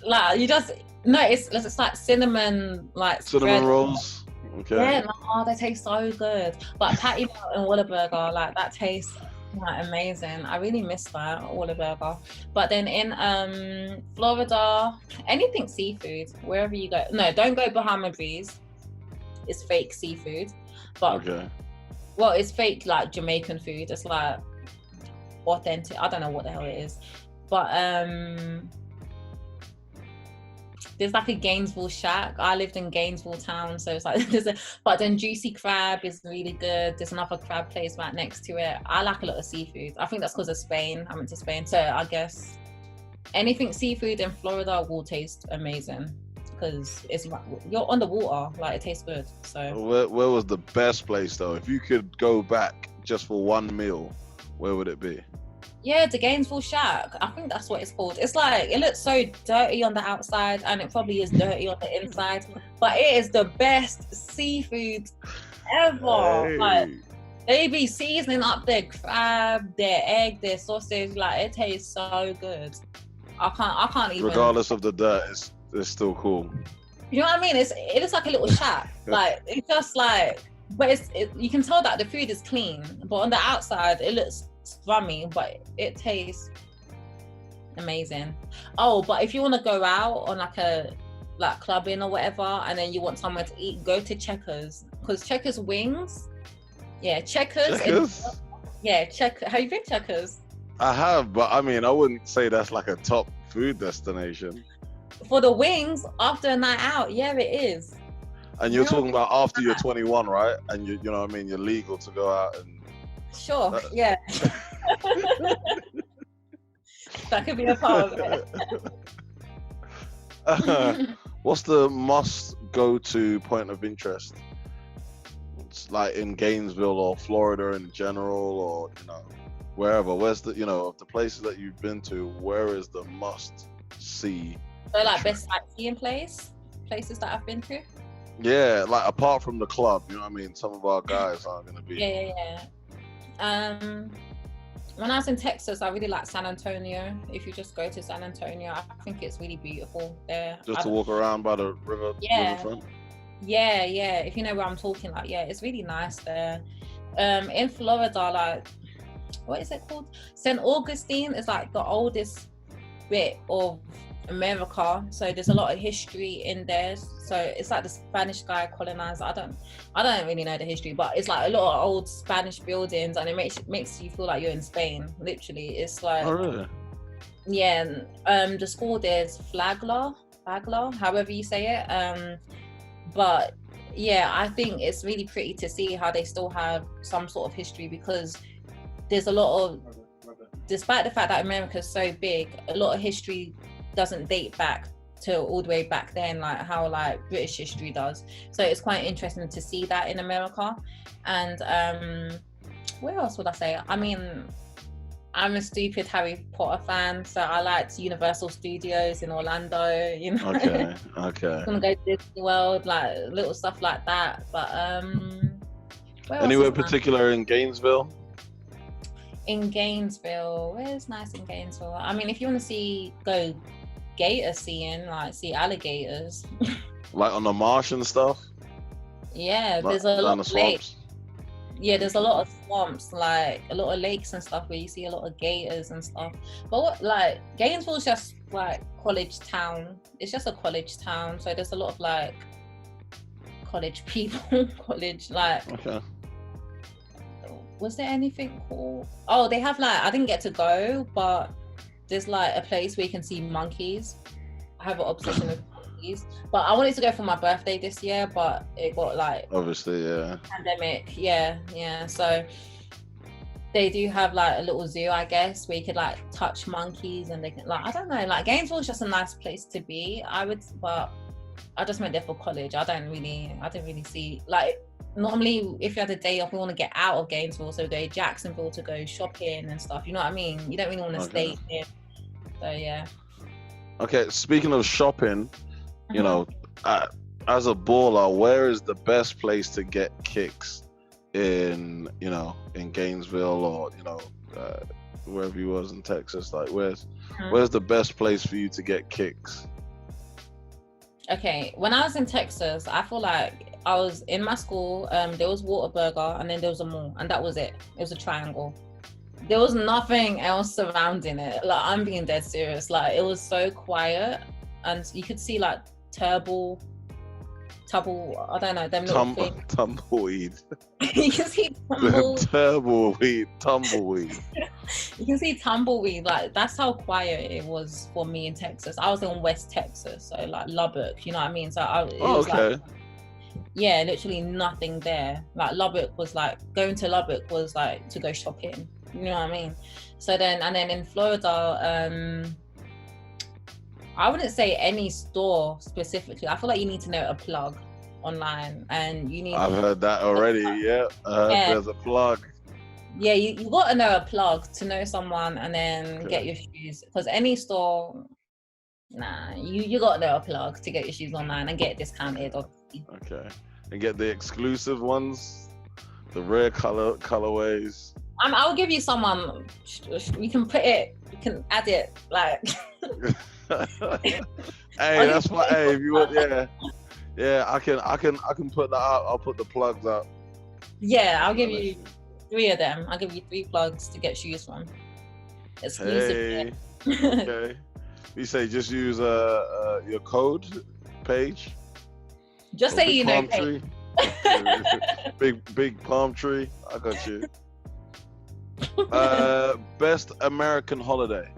S2: like it's like cinnamon, like
S3: cinnamon rolls. Okay.
S2: Yeah, they taste so good. But patty melt and Whataburger, like that tastes like amazing. I really miss that Whataburger. But then in Florida, anything seafood, wherever you go. No, don't go Bahama Breeze. It's fake seafood. But well, it's fake like Jamaican food. It's like authentic. I don't know what the hell it is. But there's like a Gainesville shack. I lived in Gainesville town, so it's like but then Juicy Crab is really good. There's another crab place right next to it. I like a lot of seafood. I think that's because of Spain. I went to Spain, so I guess anything seafood in Florida will taste amazing. because you're on the water. Like, it tastes good. So
S3: Where was the best place though? If you could go back just for one meal, where would it be?
S2: yeah, the Gainesville Shack. I think that's what it's called. It's like, it looks so dirty on the outside, and it probably is dirty on the inside, but it is the best seafood ever.
S3: Hey.
S2: Like, they be seasoning up their crab, their egg, their sausage. Like, it tastes so good. I can't even.
S3: Regardless of the dirt, it's still cool.
S2: You know what I mean? It looks like a little shack. Like, it's just like, but you can tell that the food is clean, but on the outside it looks scrummy, but it tastes amazing. Oh, but if you want to go out on like clubbing or whatever, and then you want somewhere to eat, go to Checkers, because Checkers wings. Yeah, Checkers. Have you been Checkers?
S3: I have, but I mean, I wouldn't say that's like a top food destination.
S2: For the wings after a night out, yeah, it is.
S3: And you're talking about after you're 21, right? And you know what I mean, you're legal to go out and.
S2: Sure, yeah. That could be a part of it.
S3: What's the must go to point of interest? It's like in Gainesville or Florida in general, or wherever. Where's the of the places that you've been to, where is the must see?
S2: So like best sightseeing places that I've been to?
S3: Yeah, like apart from the club, you know what I mean? Some of our guys aren't gonna be.
S2: Yeah. When I was in Texas, I really like San Antonio. If you just go to San Antonio, I think it's really beautiful there.
S3: Just to walk around by the riverfront?
S2: Yeah. If you know where I'm talking, like, yeah, it's really nice there. In Florida, like, what is it called? St. Augustine is like the oldest bit of America, so there's a lot of history in there. So it's like the Spanish guy colonized. I don't really know the history, but it's like a lot of old Spanish buildings, and it makes you feel like you're in Spain. Literally, it's like.
S3: Oh really?
S2: Yeah. The school there's Flagler, however you say it. But yeah, I think it's really pretty to see how they still have some sort of history, because there's a lot of, despite the fact that America is so big, a lot of history doesn't date back to all the way back then, like how like British history does. So it's quite interesting to see that in America. And where else would I say? I mean, I'm a stupid Harry Potter fan, so I liked Universal Studios in Orlando,
S3: Okay.
S2: I'm gonna go to Disney World, like little stuff like that. But where
S3: anywhere particular in Gainesville?
S2: In Gainesville, where's nice in Gainesville? I mean, if you want to go gator seeing, like see alligators.
S3: Like on the marsh and stuff?
S2: Yeah, there's a lot of lakes. Yeah, there's a lot of swamps, like a lot of lakes and stuff where you see a lot of gators and stuff. But Gainesville's just like college town. It's just a college town, so there's a lot of like college people, college like. Okay. Was there anything cool? Oh, they have like, I didn't get to go, but there's like a place where you can see monkeys. I have an obsession with monkeys, but I wanted to go for my birthday this year, but it got like
S3: obviously
S2: pandemic. Yeah. So they do have like a little zoo, I guess, where you could like touch monkeys, and they can like, I don't know, like Gainesville's just a nice place to be. But I just went there for college. I didn't really see like. Normally, if you had a day off, we want to get out of Gainesville, so go to Jacksonville to go shopping and stuff. You know what I mean? You don't really want to stay here. So yeah. Okay,
S3: speaking of shopping, as a baller, where is the best place to get kicks in Gainesville or wherever you was in Texas? Like, where's the best place for you to get kicks?
S2: Okay, when I was in Texas, I feel like I was in my school, there was Whataburger, and then there was a mall, and that was it. It was a triangle. There was nothing else surrounding it. Like, I'm being dead serious. Like, it was so quiet, and you could see like I don't know, them little things.
S3: Tumbleweed.
S2: You can see
S3: tumbleweed.
S2: You can see tumbleweed. Like, that's how quiet it was for me in Texas. I was in West Texas, so like Lubbock, you know what I mean? So
S3: okay.
S2: Like, yeah, literally nothing there. Like going to Lubbock was like to go shopping. You know what I mean? So then in Florida, I wouldn't say any store specifically. I feel like you need to know a plug online, and you need.
S3: I've heard that already. Yeah, there's a plug.
S2: Yeah, you got to know a plug to know someone, and then get your shoes. Because any store, nah, you got to know a plug to get your shoes online and get it discounted. Obviously.
S3: Okay, and get the exclusive ones, the rare colorways.
S2: I'll give you someone. We can put it. We can add it like.
S3: Hey, that's what. Hey, if you want, yeah, I can put that out. I'll put the plugs up.
S2: Yeah, I'll give you 3 of them. I'll give you 3 plugs to get shoes from. Exclusive.
S3: Hey, okay. You say just use your code, Paige.
S2: Just say you know.
S3: Tree. big palm tree. I got you. Best American holiday.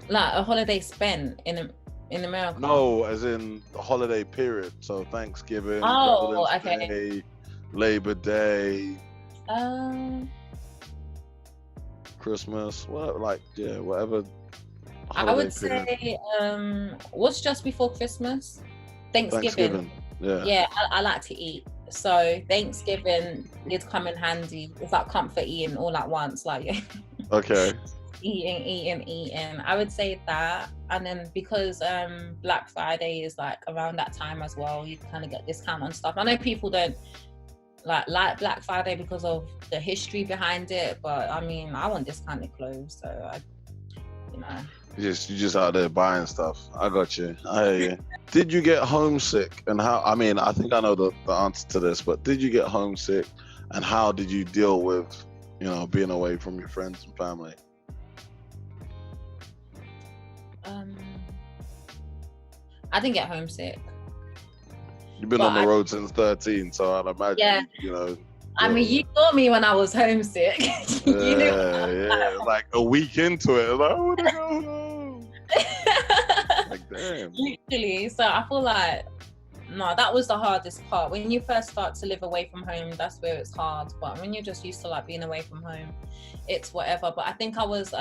S2: Like a holiday spent in America.
S3: No, as in the holiday period. So Thanksgiving,
S2: President's
S3: Day, Labor Day, Christmas. Whatever.
S2: I would say what's just before Christmas? Thanksgiving. Yeah, I like to eat. So Thanksgiving did come in handy. It's like comfort eating all at once. Like
S3: okay.
S2: Eating. I would say that, and then because Black Friday is like around that time as well, you kind of get discount on stuff. I know people don't like Black Friday because of the history behind it, but I mean, I want discounted clothes, so
S3: You're just out there buying stuff. I got you. I hear you. Did you get homesick, and how? I mean, I think I know the answer to this, but did you get homesick, and how did you deal with, being away from your friends and family?
S2: I didn't get homesick.
S3: You've been on the road since 13, so I'd imagine,
S2: I mean, you saw me when I was homesick.
S3: Yeah. Like a week into it, like, I want to go home. Like, damn.
S2: Literally. So I feel like, no, that was the hardest part. When you first start to live away from home, that's where it's hard. But when you're just used to like being away from home, it's whatever. But I think I was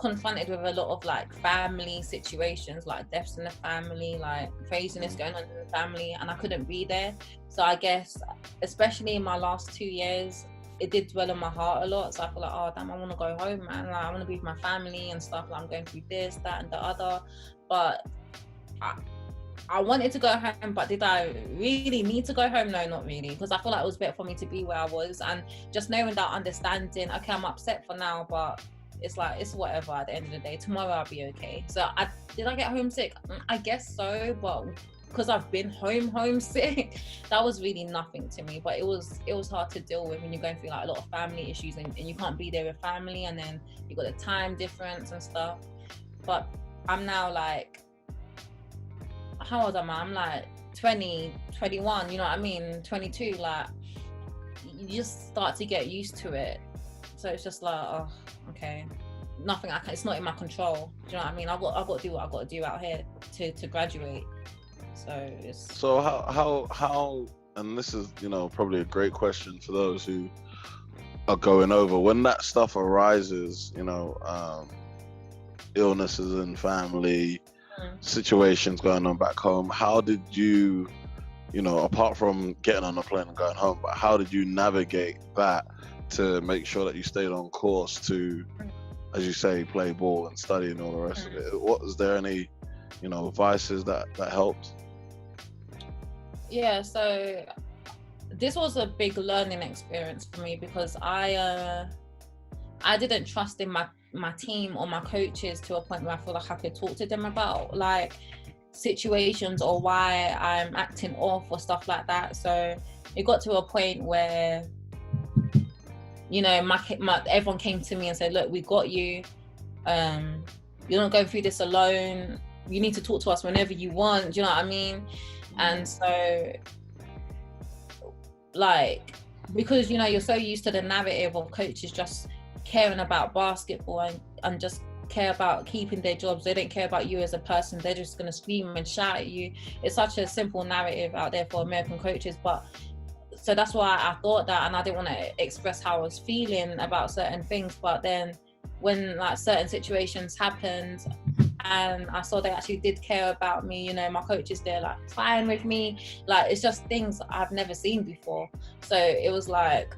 S2: confronted with a lot of like family situations, like deaths in the family, like craziness going on in the family, and I couldn't be there. So I guess, especially in my last 2 years, it did dwell in my heart a lot. So I feel like, oh damn, I want to go home, man. Like, I want to be with my family and stuff. Like, I'm going through this, that, and the other. But I wanted to go home, but did I really need to go home? No, not really, because I feel like it was better for me to be where I was, and just knowing that, understanding, okay, I'm upset for now, but it's like, it's whatever at the end of the day. Tomorrow I'll be okay. So did I get homesick? I guess so, but because I've been homesick, that was really nothing to me. But it was hard to deal with when you're going through like a lot of family issues, and you can't be there with family, and then you got the time difference and stuff. But I'm now like, how old am I? I'm like 20, 21, you know what I mean? 22, like, you just start to get used to it. So it's just like, oh, okay, nothing it's not in my control. Do you know what I mean? I've got to do what I've got to do out here to graduate. So
S3: how and this is, probably a great question for those who are going over, when that stuff arises, illnesses in family, situations going on back home, how did you, apart from getting on a plane and going home, but how did you navigate that to make sure that you stayed on course to, as you say, play ball and study and all the rest of it? Was there any, vices that helped?
S2: Yeah, so this was a big learning experience for me, because I didn't trust in my team or my coaches to a point where I feel like I could talk to them about like situations or why I'm acting off or stuff like that. So it got to a point where, everyone came to me and said, look, we got you. You're not going through this alone. You need to talk to us whenever you want. Do you know what I mean? And so, like, because, you're so used to the narrative of coaches just caring about basketball and just care about keeping their jobs. They don't care about you as a person. They're just going to scream and shout at you. It's such a simple narrative out there for American coaches. But so that's why I thought that, and I didn't want to express how I was feeling about certain things. But then when like certain situations happened and I saw they actually did care about me, you know, my coach is there like fine with me, like it's just things I've never seen before. So it was like,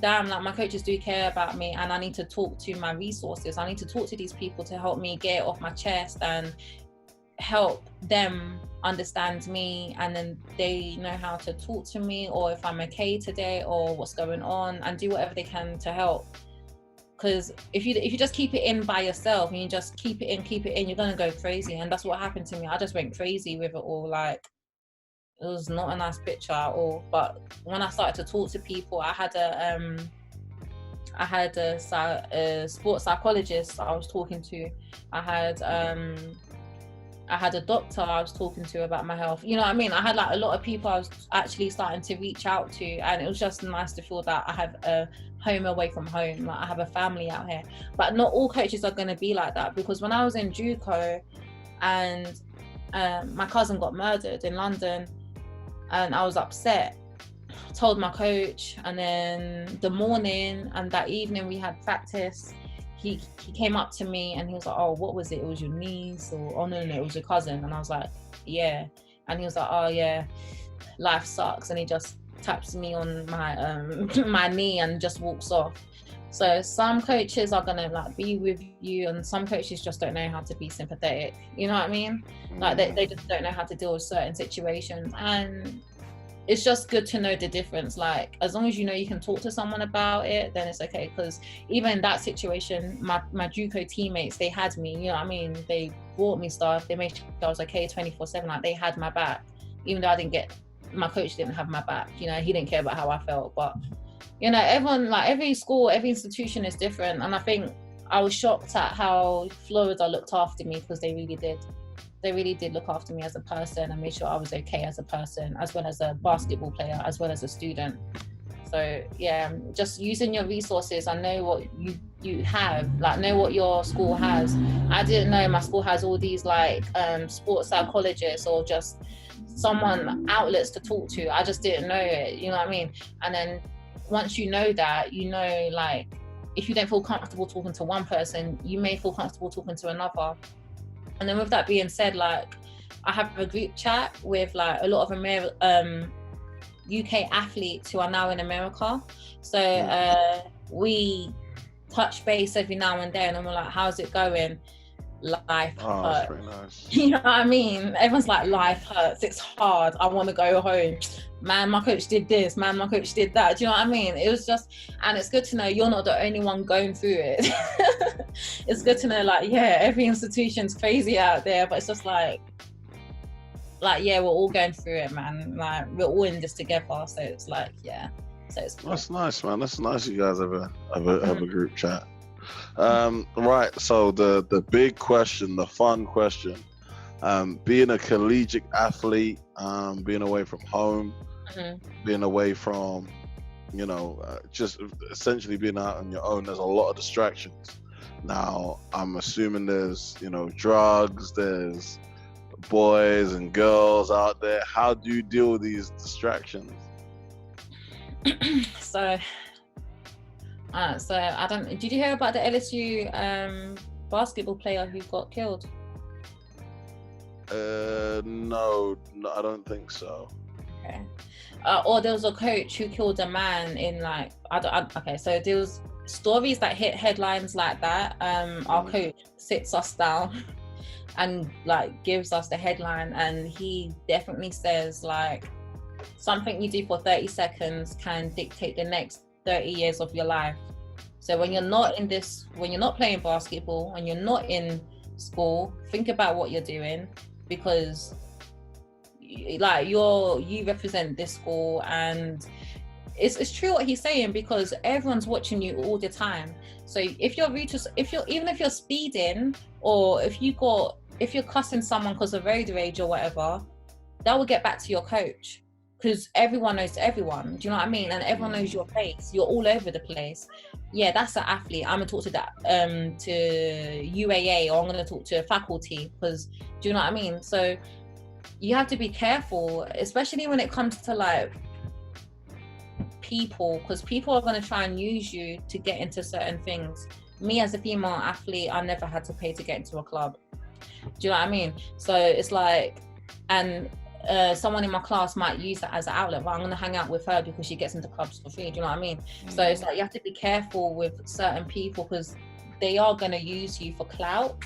S2: damn, like my coaches do care about me, and I need to talk to my resources. I need to talk to these people to help me get it off my chest and help them understand me, and then they know how to talk to me, or if I'm okay today or what's going on, and do whatever they can to help. Because if you just keep it in by yourself and you just keep it in, you're gonna go crazy. And that's what happened to me. I just went crazy with it all. Like, it was not a nice picture at all. But when I started to talk to people, I had a sports psychologist I was talking to. I had a doctor I was talking to about my health. You know what I mean? I had like a lot of people I was actually starting to reach out to, and it was just nice to feel that I have a home away from home. Like, I have a family out here. But not all coaches are going to be like that, because when I was in Juco and my cousin got murdered in London, and I was upset, I told my coach, and then the morning and that evening we had practice. He came up to me and he was like, oh, what was it? It was your niece? Or, oh, no, it was your cousin. And I was like, yeah. And he was like, oh, yeah, life sucks. And he just taps me on my my knee and just walks off. So some coaches are going to like be with you, and some coaches just don't know how to be sympathetic. You know what I mean? Like they just don't know how to deal with certain situations. And it's just good to know the difference. Like, as long as you know you can talk to someone about it, then it's okay. Because even in that situation, my Juco teammates, they had me, you know what I mean? They brought me stuff, they made sure I was okay 24/7. Like, they had my back, even though my coach didn't have my back, you know, he didn't care about how I felt. But, you know, everyone, like every school, every institution is different. And I think I was shocked at how Florida looked after me, because they really did. They really did look after me as a person and made sure I was okay as a person, as well as a basketball player, as well as a student. So yeah, just using your resources and know what you have, like know what your school has. I didn't know my school has all these like sports psychologists or just someone outlets to talk to. I just didn't know it, you know what I mean? And then once you know that, you know, like if you don't feel comfortable talking to one person, you may feel comfortable talking to another. And then with that being said, like I have a group chat with like a lot of UK athletes who are now in America. So we touch base every now and then, and we're like, how's it going? Life hurts.
S3: That's pretty nice.
S2: You know what I mean? Everyone's like, life hurts, it's hard, I want to go home. Man, my coach did this, man, my coach did that. Do you know what I mean? It was just, and it's good to know you're not the only one going through it. It's good to know, like, yeah, every institution's crazy out there, but it's just like, yeah, we're all going through it, man. Like, we're all in this together. So it's like, yeah. So it's cool.
S3: That's nice, man. That's nice you guys have a group chat. Right, so the big question, the fun question, being a collegiate athlete, being away from home, being away from, you know, just essentially being out on your own, there's a lot of distractions. Now, I'm assuming there's, you know, drugs, there's boys and girls out there. How do you deal with these distractions?
S2: So I don't. Did you hear about the LSU basketball player who got killed?
S3: No, I don't think so.
S2: Okay. Or there was a coach who killed a man in like okay. So there was stories that hit headlines like that. Our coach sits us down and like gives us the headline, and he definitely says like, something you do for 30 seconds can dictate the next 30 years of your life. So when you're not playing basketball, when you're not in school, think about what you're doing, because like you represent this school, and it's true what he's saying, because everyone's watching you all the time. So if you're speeding, or if you're cussing someone because of road rage or whatever, that will get back to your coach. Because everyone knows everyone, do you know what I mean? And everyone knows your face. You're all over the place. Yeah, that's an athlete. I'm gonna talk to that to UAA, or I'm gonna talk to a faculty, because do you know what I mean? So you have to be careful, especially when it comes to like people, because people are gonna try and use you to get into certain things. me as a female athlete, I never had to pay to get into a club. Do you know what I mean? So it's like, and someone in my class might use that as an outlet, but I'm going to hang out with her because she gets into clubs for free. Do you know what I mean? So it's like, you have to be careful with certain people because they are going to use you for clout,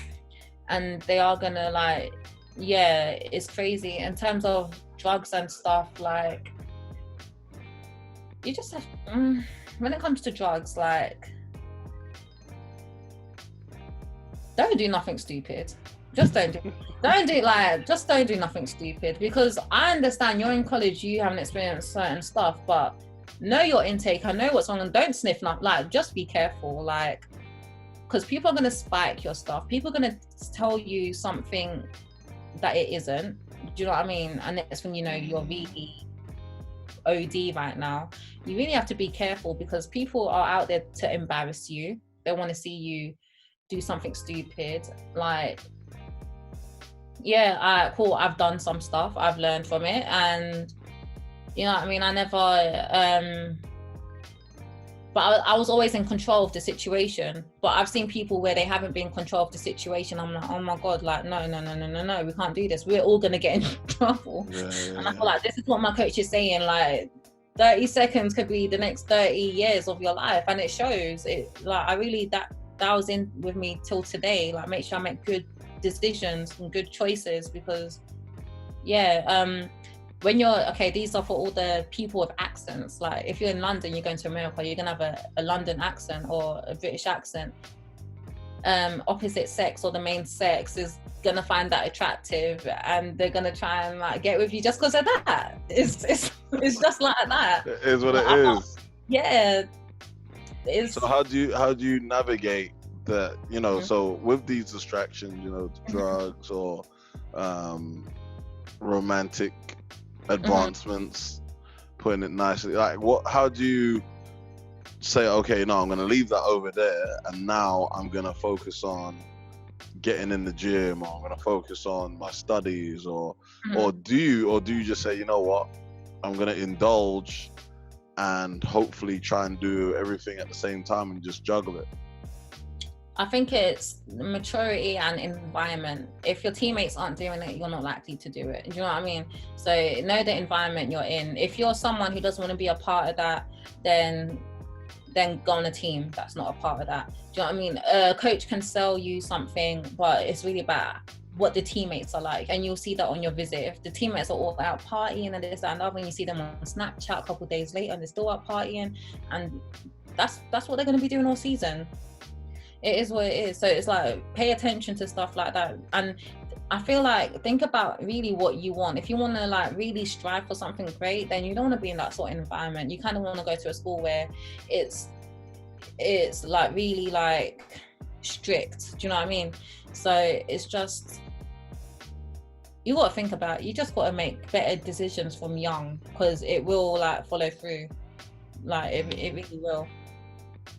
S2: and they are going to like, yeah, it's crazy. In terms of drugs and stuff, like, you just have, when it comes to drugs, like, don't do nothing stupid. Just don't do nothing stupid, because I understand you're in college, you haven't experienced certain stuff, but know your intake, I know what's wrong, and don't sniff nothing. Like, just be careful, like, because people are going to spike your stuff. People are going to tell you something that it isn't. Do you know what I mean? And it's when you know you're really OD right now. You really have to be careful, because people are out there to embarrass you. They want to see you do something stupid. Like, yeah, cool, I've done some stuff, I've learned from it, and you know what I mean, I never but I was always in control of the situation. But I've seen people where they haven't been in control of the situation. I'm like, oh my God, like, no, we can't do this. We're all going to get in trouble. And I feel like this is what my coach is saying, like, 30 seconds could be the next 30 years of your life. And it shows. It, like, I really, that was in with me till today. Like, make sure I make good decisions and good choices, because, yeah, when you're, okay, these are for all the people with accents. Like, if you're in London, you're going to America, you're going to have a London accent or a British accent. Opposite sex or the main sex is going to find that attractive, and they're going to try and like get with you just because of that. It's just like that. It is what it is. Yeah.
S3: So how do you navigate that, you know, so with these distractions, you know, drugs or romantic advancements, putting it nicely, like, how do you say, okay, no, I'm going to leave that over there, and now I'm going to focus on getting in the gym, or I'm going to focus on my studies, or do you just say, you know what, I'm going to indulge and hopefully try and do everything at the same time and just juggle it?
S2: I think it's maturity and environment. If your teammates aren't doing it, you're not likely to do it. Do you know what I mean? So know the environment you're in. If you're someone who doesn't want to be a part of that, then go on a team that's not a part of that. Do you know what I mean? A coach can sell you something, but it's really about what the teammates are like. And you'll see that on your visit. If the teammates are all out partying and this, that, and other, and you see them on Snapchat a couple of days later and they're still out partying, and that's what they're going to be doing all season. It is what it is. So it's like, pay attention to stuff like that. And I feel like, think about really what you want. If you want to like really strive for something great, then you don't want to be in that sort of environment. You kind of want to go to a school where it's like really like strict. Do you know what I mean? So it's just, you got to think about it. You just got to make better decisions from young, because it will like follow through. Like it really will.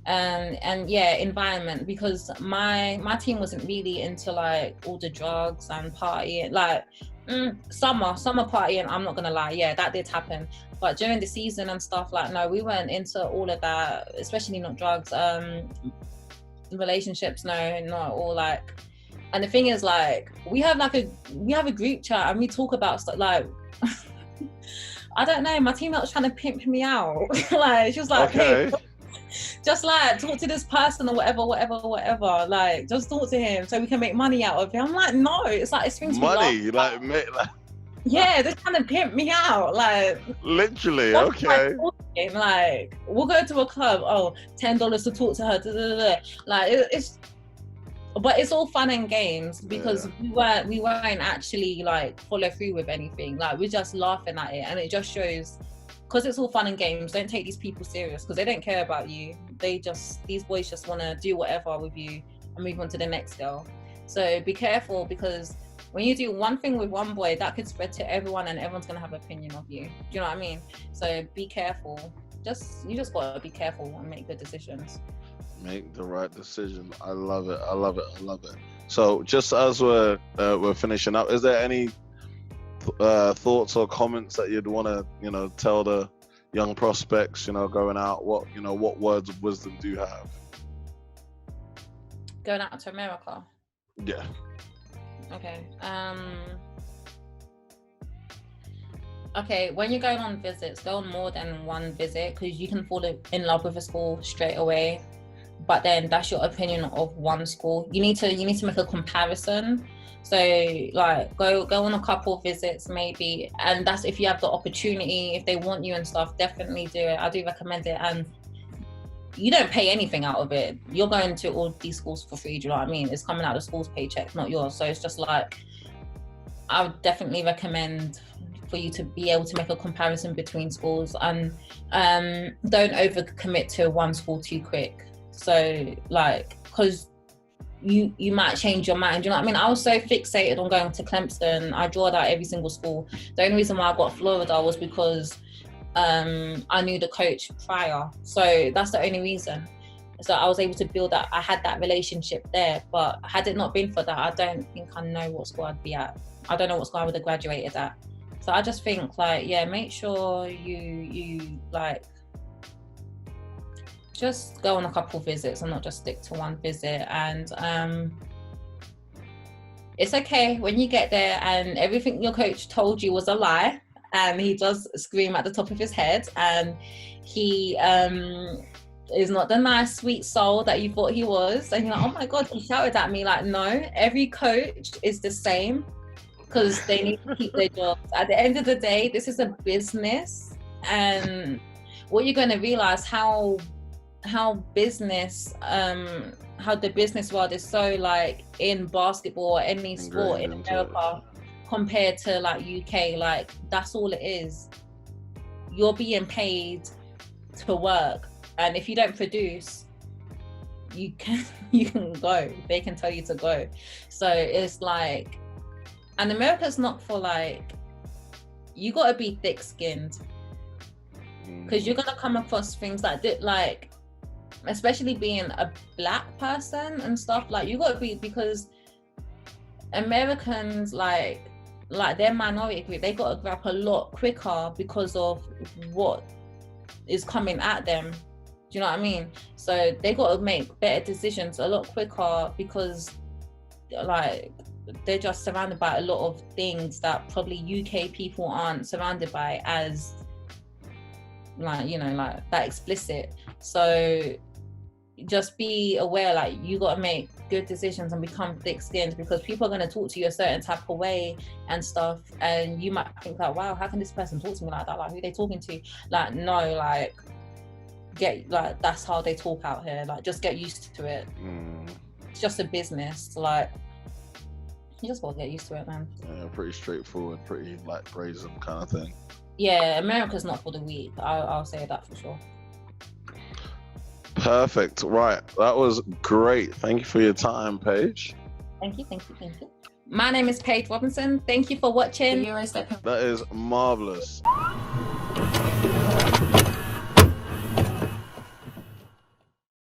S2: And yeah, environment, because my team wasn't really into like all the drugs and partying. Like summer partying, I'm not gonna lie, yeah, that did happen, but during the season and stuff, like, no, we weren't into all of that, especially not drugs. Relationships, no, not all. Like, and the thing is, like, we have a group chat and we talk about stuff like I don't know, my teammate was trying to pimp me out. Like, she was like, okay, hey, just like talk to this person or whatever, like just talk to him so we can make money out of it. I'm like, no, it's like, it swings money, like, yeah, they're trying to pimp me out, like, literally. Okay, like, we'll go to a club, $10 to talk to her, like, but it's all fun and games, because we weren't actually like follow through with anything. Like, we're just laughing at it, and it just shows, because it's all fun and games. Don't take these people serious, because they don't care about you. These boys just want to do whatever with you and move on to the next girl. So be careful, because when you do one thing with one boy, that could spread to everyone, and everyone's going to have an opinion of you. Do you know what I mean? So be careful. You just got to be careful and make good decisions. Make the right decision. I love it. So just as we're finishing up, is there any thoughts or comments that you'd want to, you know, tell the young prospects, you know, going out? What words of wisdom do you have? Going out to America.
S3: Yeah.
S2: Okay. Okay, when you're going on visits, go on more than one visit, because you can fall in love with a school straight away. But then that's your opinion of one school. You need to make a comparison. So like go on a couple of visits maybe, and that's if you have the opportunity. If they want you and stuff, definitely do it. I do recommend it, and you don't pay anything out of it. You're going to all these schools for free. Do you know what I mean? It's coming out of the school's paycheck, not yours. So it's just like, I would definitely recommend for you to be able to make a comparison between schools, and don't overcommit to one school too quick. So like, because you might change your mind. Do you know what I mean? I was so fixated on going to Clemson. I drawed out every single school. The only reason why I got Florida was because I knew the coach prior. So that's the only reason. So I was able to build that. I had that relationship there. But had it not been for that, I don't think I know what school I'd be at. I don't know what school I would have graduated at. So I just think like, yeah, make sure you like, just go on a couple visits and not just stick to one visit. And it's okay when you get there and everything your coach told you was a lie, and he does scream at the top of his head, and he is not the nice sweet soul that you thought he was, and you're like, oh my god, he shouted at me. Like, no, every coach is the same, because they need to keep their jobs. At the end of the day, this is a business, and what you're going to realize how the business world is so like in basketball or any sport in America compared to like UK. Like, that's all it is. You're being paid to work, and if you don't produce, you can go. They can tell you to go. So it's like, and America's not for like, you got to be thick-skinned, because you're gonna come across things like especially being a black person and stuff, like you got to be, because Americans like their minority group, they got to grow up a lot quicker because of what is coming at them. Do you know what I mean? So they got to make better decisions a lot quicker, because like they're just surrounded by a lot of things that probably UK people aren't surrounded by as like, you know, like that explicit. So just be aware, like you got to make good decisions and become thick-skinned, because people are going to talk to you a certain type of way and stuff, and you might think like, wow, how can this person talk to me like that? Like, who are they talking to? Like, no, like that's how they talk out here. Like, just get used to it. It's just a business. Like, you just got to get used to it, man.
S3: Yeah, pretty straightforward, pretty like brazen kind of thing.
S2: Yeah, America's not for the weak. I'll say that for sure.
S3: Perfect. Right. That was great. Thank you for your time, Paige.
S2: Thank you. My name is Paige Robinson. Thank you for watching Eurostepping.
S3: That is marvelous.